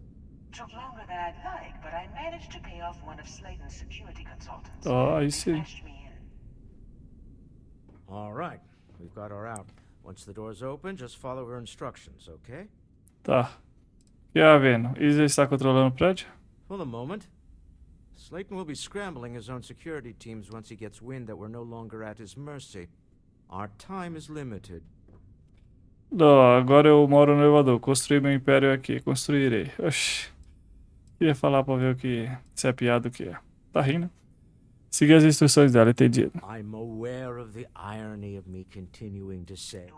Took longer than I'd like, but I managed to pay off one of Slayton's security consultants. I see. They patched me in. All right, we've got her out. Once the door's open, just follow her instructions, okay? Tá. E a vendo? Isa está controlando o prédio? For the moment. Slayton will be scrambling his own security teams once he gets wind that we're no longer at his mercy. Our time is limited. Não, agora eu moro no elevador. Construir meu império aqui. Construirei. Oxi. Queria falar pra ver o que... se é piada o que é. Tá rindo? Seguir as instruções dela, entendido. I'm aware of the irony of me continuing to say.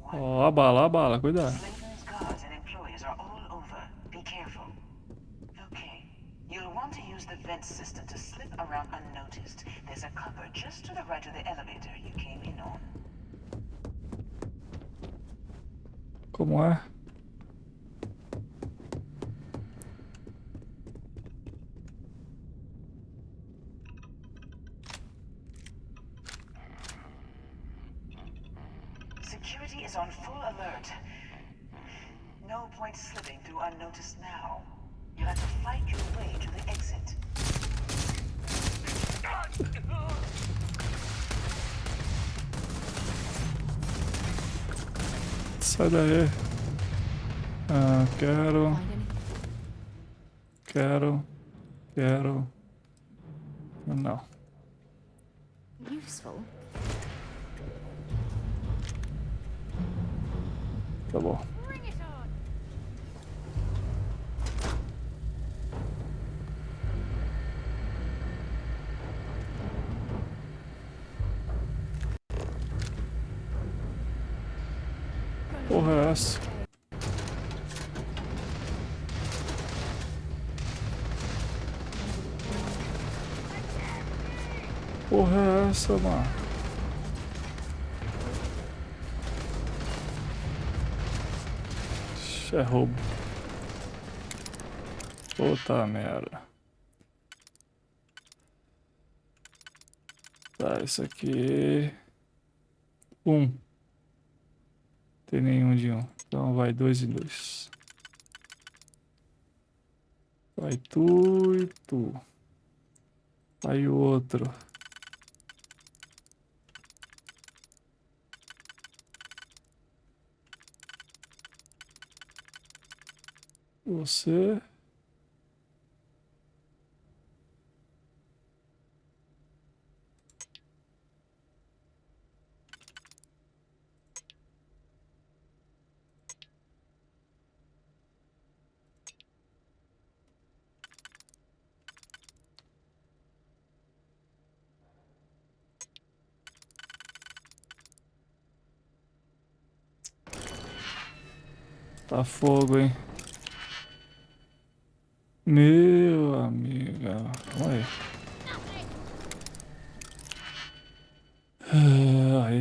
Ó, a bala, cuidado. Slayton's guards and employees are all over. Be careful. Okay. You'll want to use the vent system to slip around unnoticed. There's a cupboard just to the right of the elevator you came in on. Como é? Security is on full alert. No point slipping through unnoticed now. You'll have to fight your way to the exit. Sai daí. Ah, quero. Não. Useful. Tá bom. Porra é essa? porra é essa, mano? Ixi, é roubo. Puta merda. Tá, isso aqui... Tem nenhum de 1. Então vai 2 e 2. Vai tu e tu. Aí o outro. Você. Tá fogo, hein? Meu amigo. Vamos aí.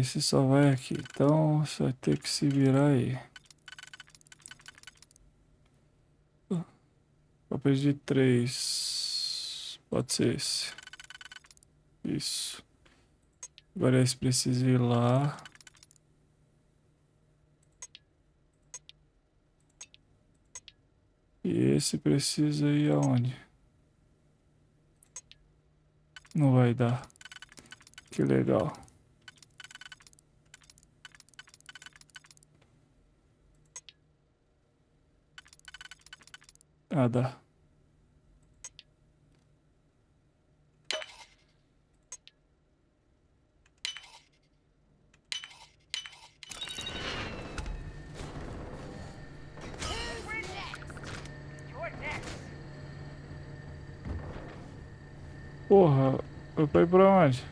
Esse só vai aqui. Então você vai ter que se virar aí. Papel de 3. Pode ser esse. Isso. Agora esse precisa ir lá. E esse precisa ir aonde? Não vai dar. Que legal. Ah, dá. Porra, eu pra ir pra onde?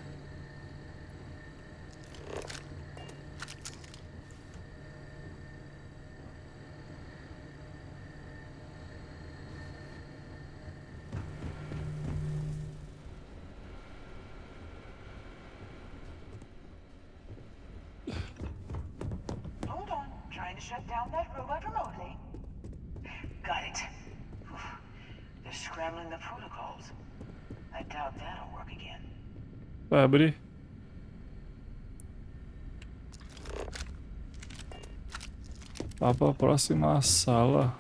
Hold on, trying to shut down that robot remotely. Got it. They're scrambling the protocols. I doubt that'll work again. Vai abrir? Vá pra próxima sala.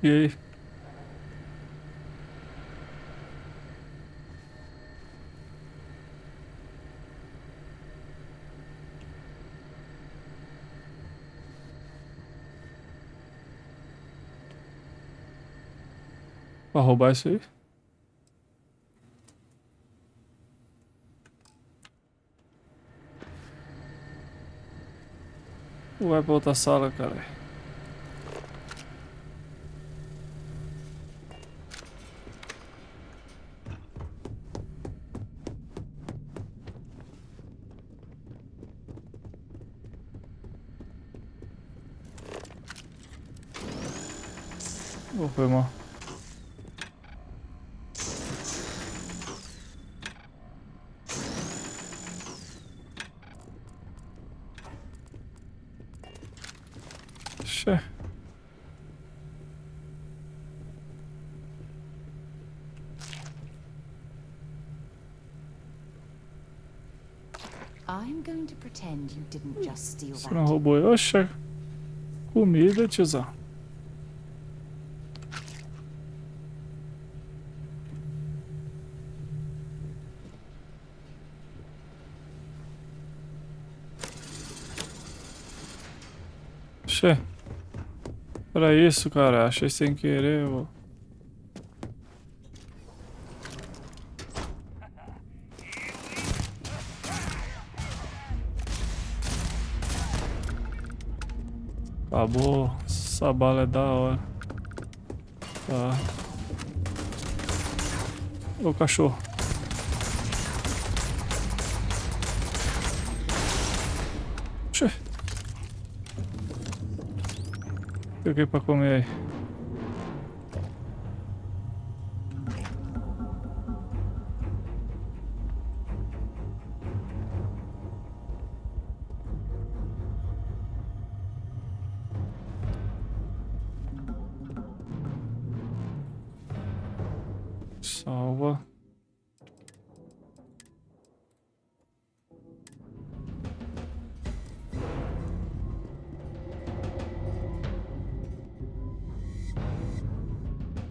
E aí? Pra roubar isso aí? Ou vai pra outra sala, cara? Oh, foi mal. Xe. I'm going to pretend you didn't just steal Você that. não roubou? Oxa. Comida, tiozão. Oxê. Era isso, cara. Achei sem querer, ó. Acabou. Essa bala é da hora. Tá. Ô, cachorro. Oxê. O que pra comer aí? Salva.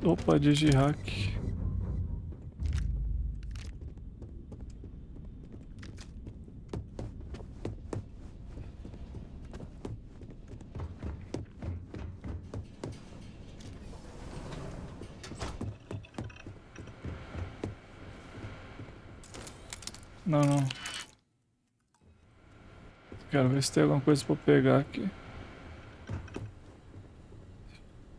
Opa, digihack. Não, não. Quero ver se tem alguma coisa pra pegar aqui.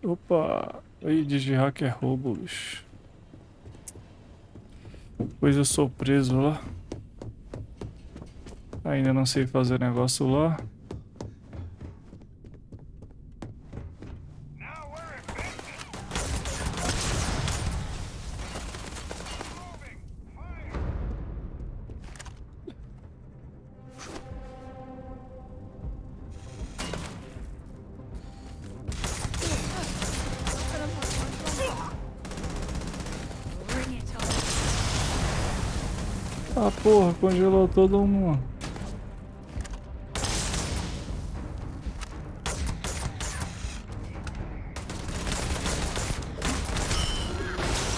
Opa! Aí, digihack é roubo, bicho. Pois eu sou preso lá. Ainda não sei fazer negócio lá. Ah, porra, congelou todo mundo.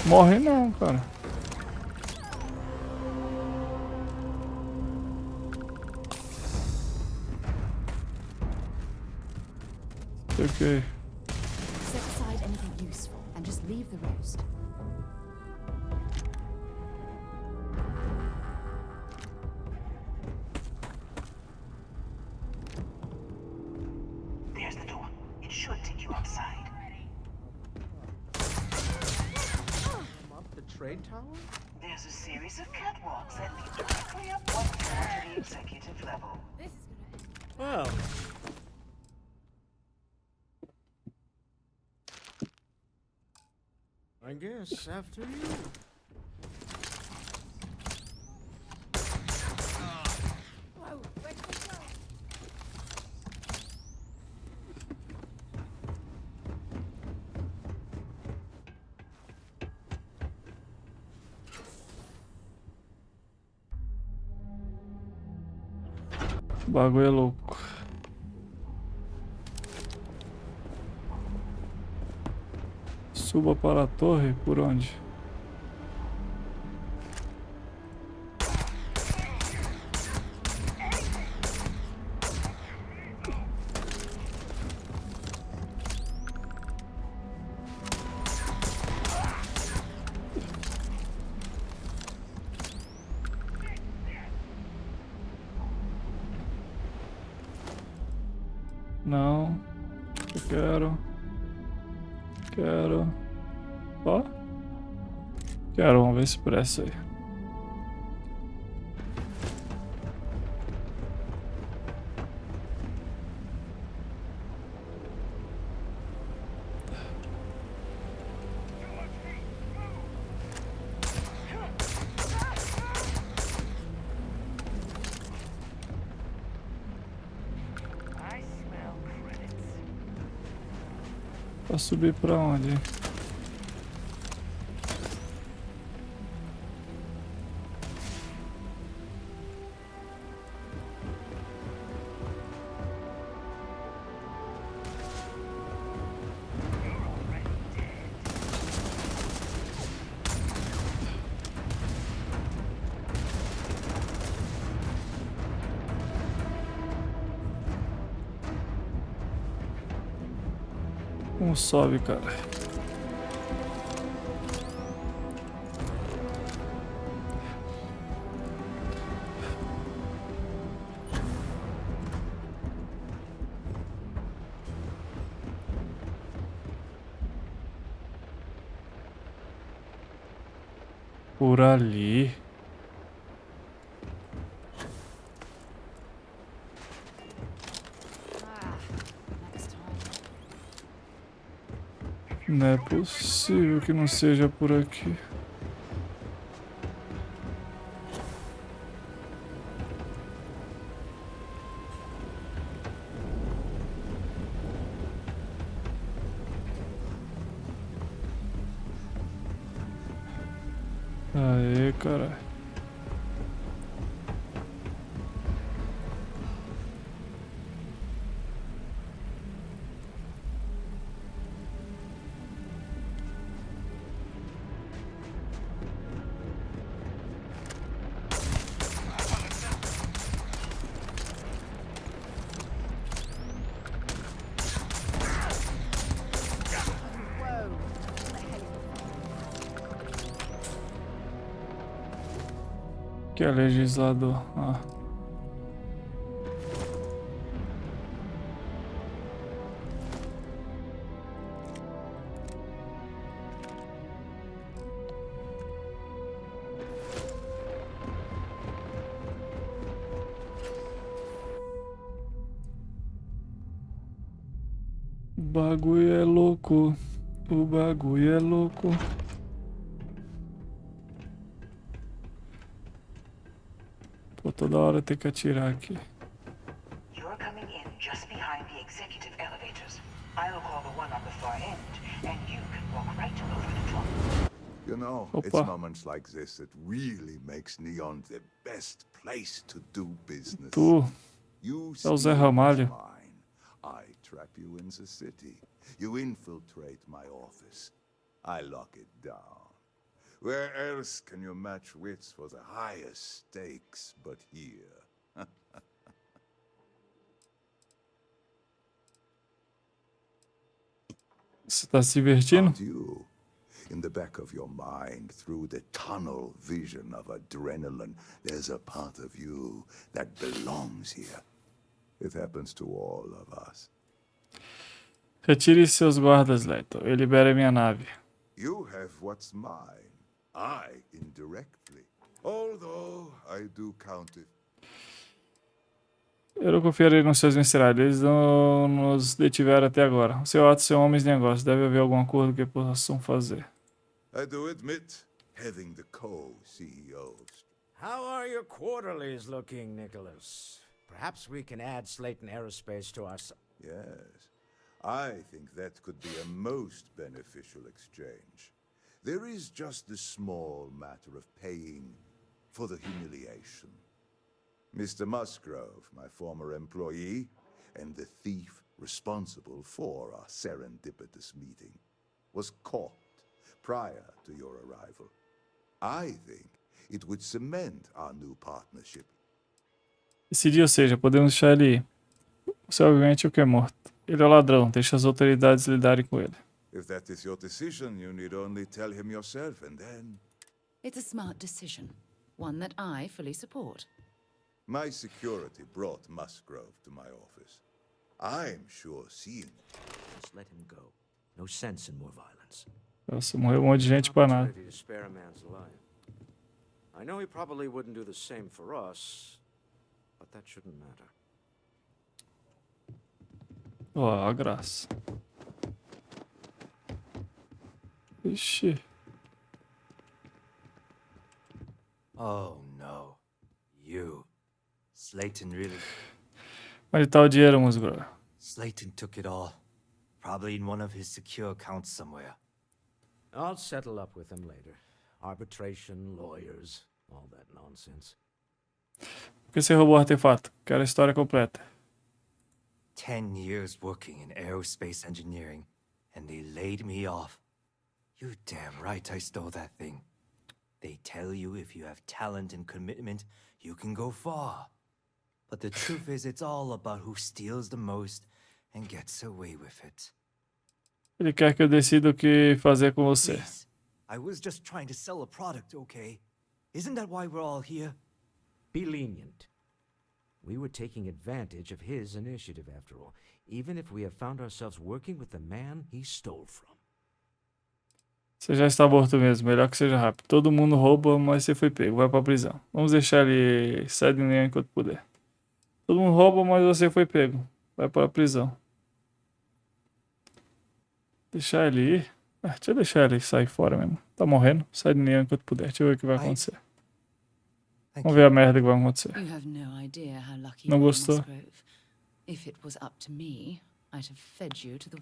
Morre não, cara. Ok. Set aside anything useful and just leave the rest. There's the door. It should take you outside. Up the trade tower? There's a series of catwalks that lead directly up one floor to the executive level. Well. I guess after you. O bagulho é louco. Suba para a torre, por onde? Não. Eu quero. Quero. Ó. Quero, vamos ver se presta aí. Pra subir pra onde? Como sobe, cara? Por ali. Não é possível que não seja por aqui. Aê, cara. Que é legislador. Ah. O bagulho é louco. O bagulho é louco. Pô, toda hora tem que atirar aqui. You're coming in just behind the executive elevators. I'll call the one on the far end, and you can walk right over the top. You know, Opa. it's moments like this that really makes Neon the best place to do business. Tu You é o Zé steal Ramalho. mine. I trap you in the city. You infiltrate my office. I lock it down. Where else can you match wits for the highest stakes but here? Você tá se divertindo? Aren't you? In the back of your mind, through the tunnel vision of adrenaline, there's a part of you that belongs here. It happens to all of us. Retire seus guardas, Leto. Eu libero minha nave. You have what's mine. I indirectly. Although I do count it. Eu não confiarei nos seus mercenários. Eles não nos detiveram até agora. O seu ato são homens de negócio. Deve haver algum acordo que possam fazer. I do admit having the co-CEOs. How are your quarterlies looking, Nicholas? Perhaps we can add Slayton Aerospace to our... Yes. I think that could be a most beneficial exchange. There is just the small matter of paying for the humiliation. Mr. Musgrove, my former employee, and the thief responsible for our serendipitous meeting, was caught prior to your arrival. I think it would cement our new partnership. Decidir, ou seja, podemos deixar ele ir. Você obviamente é o que é morto. Ele é o ladrão. Deixa as autoridades lidarem com ele. If that is your decision, you need only tell him yourself, and then... It's a smart decision. One that I fully support. My security brought Musgrove to my office. I'm sure seeing... Just let him go. No sense in more violence. Nossa, morreu um monte de gente pra nada. Opportunity to spare a man's life. I know he probably wouldn't do the same for us, but that shouldn't matter. Ó, a graça. Ixi. Oh no. You. Slayton really... Onde tá o dinheiro, Musgrove? Slayton took it all. Probably in one of his secure accounts somewhere. I'll settle up with him later. Arbitration, lawyers, all that nonsense. Por que você roubou o artefato? Quero a história completa. 10 years working in aerospace engineering, and they laid me off. You're damn right I stole that thing. They tell you if you have talent and commitment, you can go far. But the truth is, it's all about who steals the most and gets away with it. Ele quer que eu decida o que fazer com você. Please, I was just trying to sell a product, okay? Isn't that why we're all here? Be lenient. We were taking advantage of his initiative, after all, even if we have found ourselves working with the man he stole from. Você já está morto mesmo, melhor que seja rápido. Todo mundo rouba, mas você foi pego, vai pra prisão. Vamos deixar ele sair de nenhum enquanto puder. Todo mundo rouba, mas você foi pego. Vai pra prisão. Deixar ele ir? Deixa eu deixar ele sair fora mesmo. Tá morrendo, sai de nenhum enquanto puder. Deixa eu ver o que vai acontecer. Vamos ver a merda que vai acontecer. Não gostou?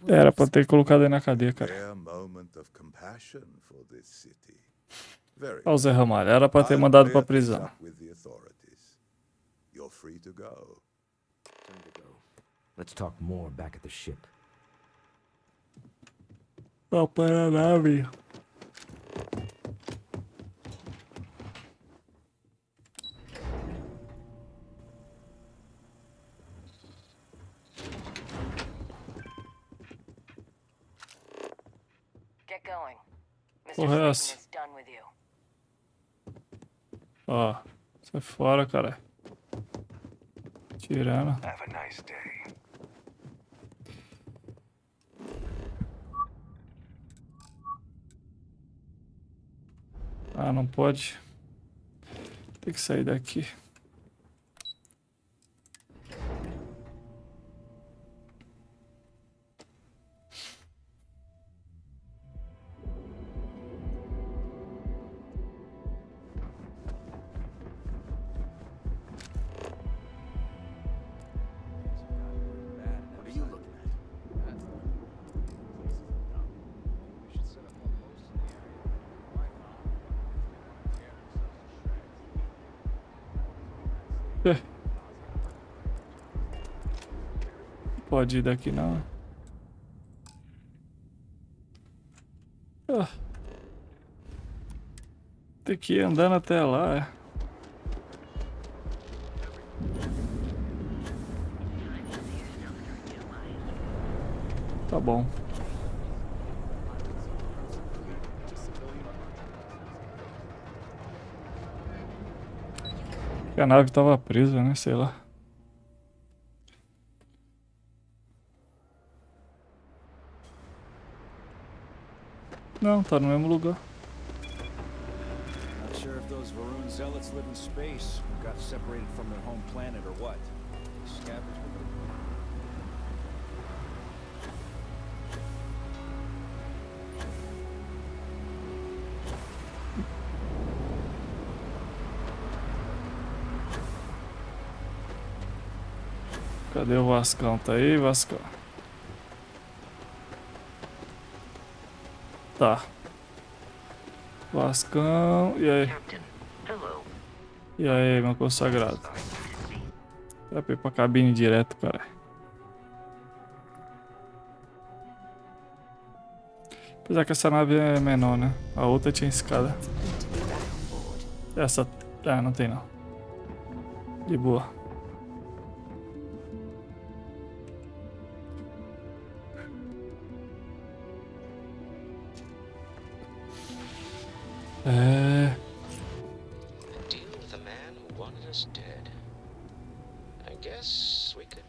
Era pra ter colocado ele na cadeia, cara. Olha o Zé Ramalho, era pra ter mandado pra prisão. Let's talk more back at the ship. Ó, para a nave. Get going. Porra, é essa? Done with you. Ó, sai fora, cara. Tirando. Have a nice day. Ah, não pode. Tem que sair daqui. Pode ir daqui não. Tem que ir andando até lá, é. Tá bom. A nave tava presa, né? Sei lá. Não, tá no mesmo lugar. Not sure if those Varun zealots live in space or got separated from their home planet or what. They scavenge with them. Cadê o Vascão? Tá aí, Vascão? Tá. Vascão, e aí? E aí, meu consagrado? Vai pra ir pra cabine direto, cara. Apesar que essa nave é menor, né? A outra tinha escada. Essa... Ah, não tem não. De boa. Deal with a man who wanted us dead. I guess we could.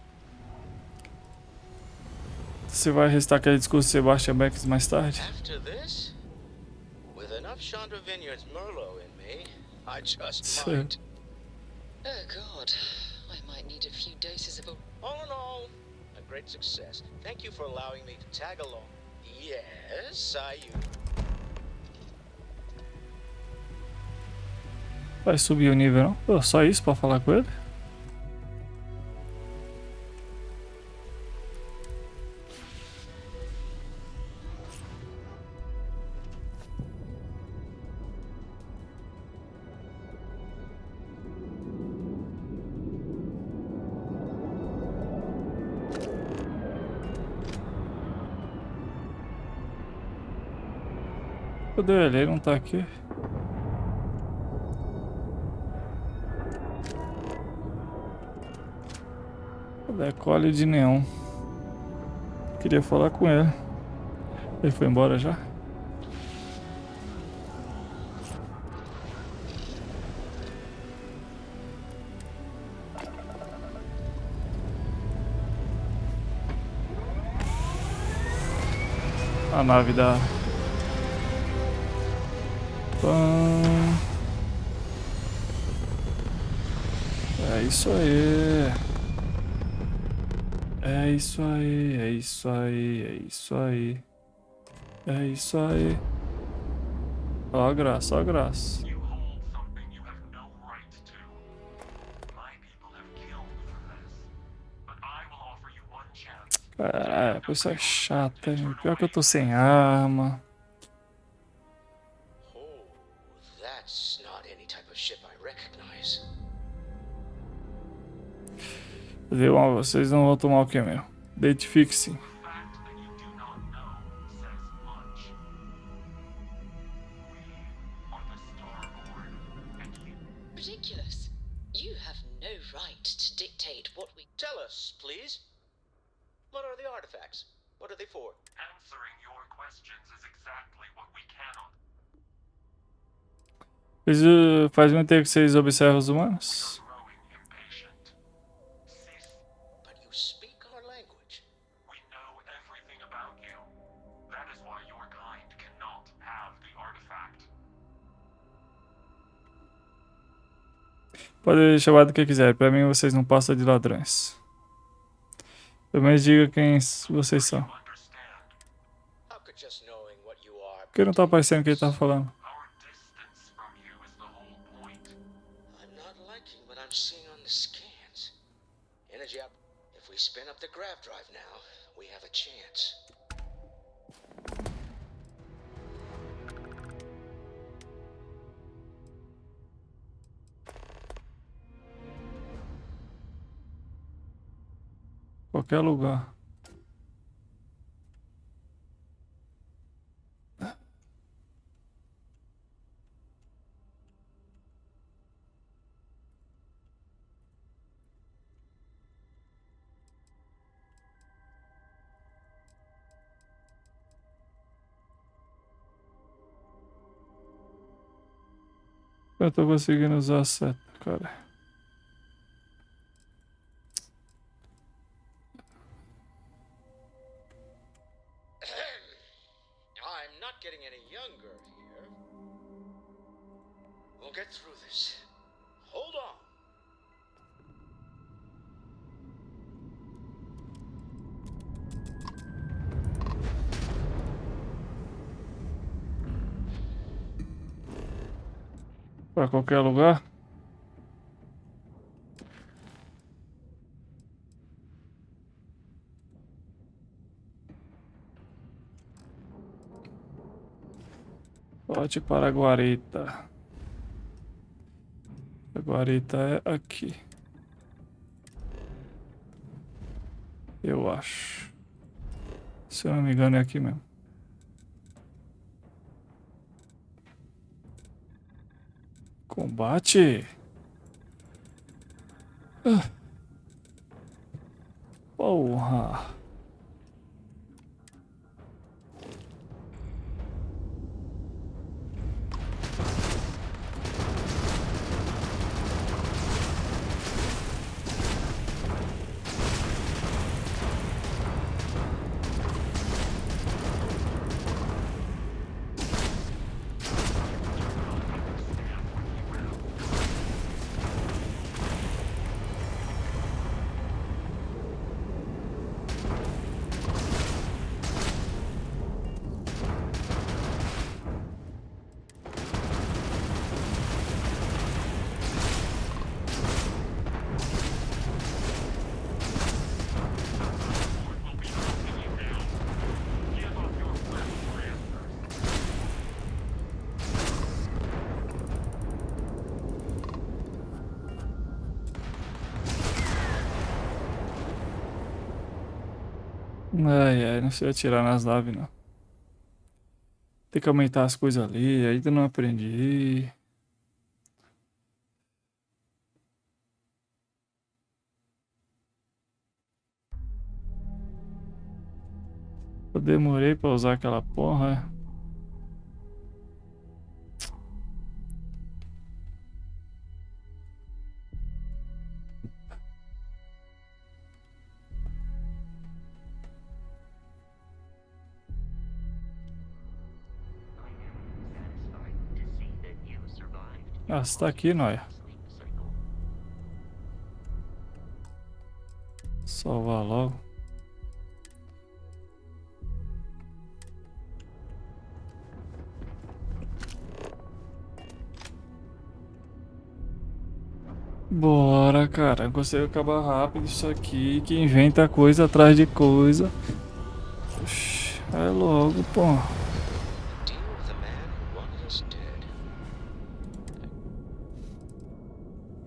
Você vai restar aquele discurso de Sebastian Beck mais tarde? After this, with enough Chandra Vineyard's Merlot in me, I just might. Oh God, I might need a few doses of. All in all, a great success. Thank you for allowing me to tag along. Yes, I. Vai subir o nível, não? Pô, só isso pra falar com ele? Cadê ele? Ele não tá aqui. Decole de neon. Queria falar com ele. Ele foi embora já? A nave da... É isso aí. É isso aí, é isso aí, é isso aí. É isso aí. Ó a graça, ó a graça. Caralho, a pessoa é chata, gente. Pior que eu tô sem arma. That's not any type of ship I recognize. Vocês não vão tomar o que mesmo? Difícil. Ridiculous. You have no right to dictate what we... Tell us, please. What are the artifacts? What are they for? Answering your questions is exactly what we cannot. Faz muito tempo que vocês observam os humanos? But you speak our language. We know everything about you. That is why your kind cannot have the artifact. Pode chamar do que quiser. Pra mim, vocês não passam de ladrões. Pelo menos diga quem vocês são. Por que não tá aparecendo o que ele tá falando? I'm not liking what I'm seeing on the scans. Energy up. If we spin up the grav drive now, we have a chance. Qualquer lugar. Eu tô conseguindo usar a seta, cara. I'm not getting any younger here. We'll get through this. Hold on. Pra qualquer lugar. Pode para a guarita. A guarita é aqui. Eu acho. Se eu não me engano é aqui mesmo. Combate. Porra. Ai, ai, não sei atirar nas naves, não. Tem que aumentar as coisas ali, ainda não aprendi. Eu demorei pra usar aquela porra. Ah, você tá aqui, Noia. Salvar logo. Bora, cara. Consegui acabar rápido isso aqui. Que inventa coisa atrás de coisa. Oxi, vai logo, pô.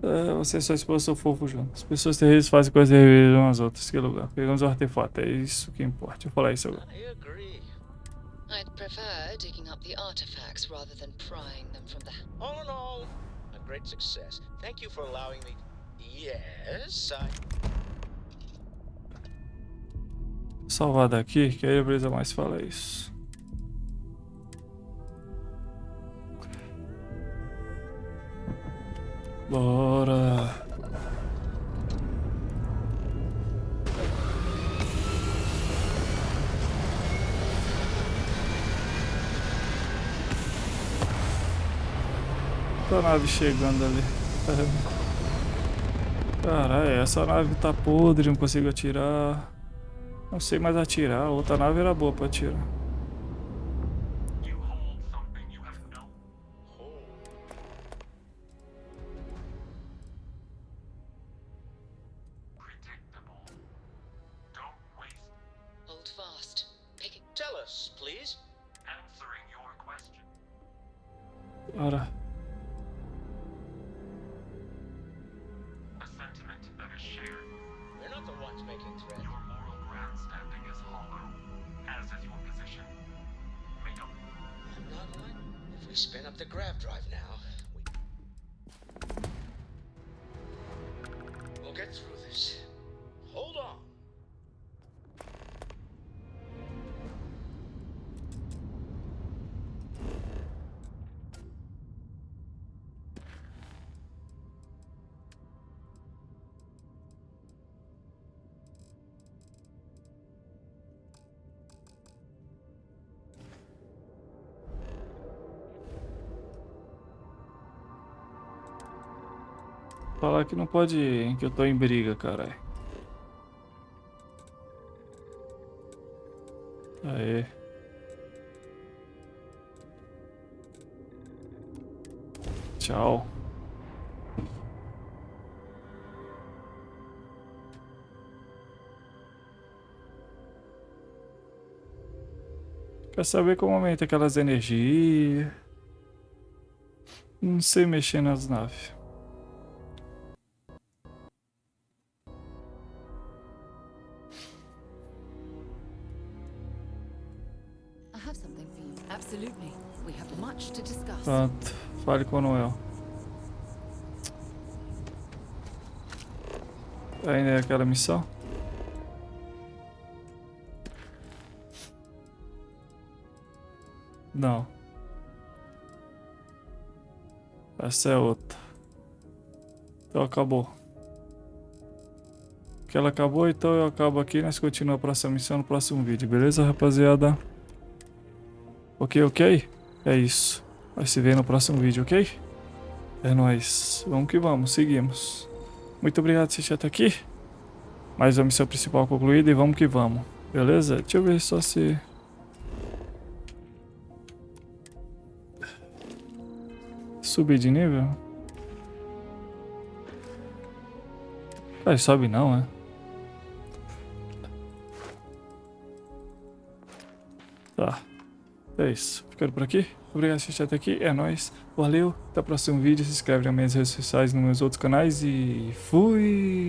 É, você e sua esposa são fofos juntos. As pessoas terríveis fazem coisas terríveis umas outras. Que lugar. Pegamos o artefato. É isso que importa. Eu falar isso agora. I'd prefer digging up the artifacts rather than prying them from the... All in all, a great success. Thank you for allowing me... Yes, Salvar daqui, que aí a brisa mais fala isso. Bora. Tá a nave chegando ali. Caralho, essa nave tá podre, não consigo atirar. Não sei mais atirar, a outra nave era boa pra atirar. Hold fast. Pick it. Tell us, please. Answering your question. Bora. A sentiment that is shared. We're not the ones making threats. Your moral grandstanding is hollow, as is your position. Make up. I'm not lying. If we spin up the grav drive now, we'll get through this. Hold on. Falar que não pode ir, que eu tô em briga, caralho. Aê. Tchau. Quer saber como aumenta aquelas energias? Não sei mexer nas naves. Pronto, fale com o Noel. Ainda é aquela missão? Não. Essa é outra. Então acabou. Que ela acabou, então eu acabo aqui. Nós continuamos a próxima missão no próximo vídeo, beleza, rapaziada? Ok? É isso. Vai se ver no próximo vídeo, ok? É nóis. Vamos que vamos, seguimos. Muito obrigado por assistir até aqui. Mais uma missão principal concluída e vamos que vamos. Beleza? Deixa eu ver só se... Subir de nível? Ah, sobe não, é? Tá. É isso. Ficando por aqui. Obrigado por assistir até aqui. É nóis. Valeu. Até o próximo vídeo. Se inscreve nas minhas redes sociais, nos meus outros canais. E fui!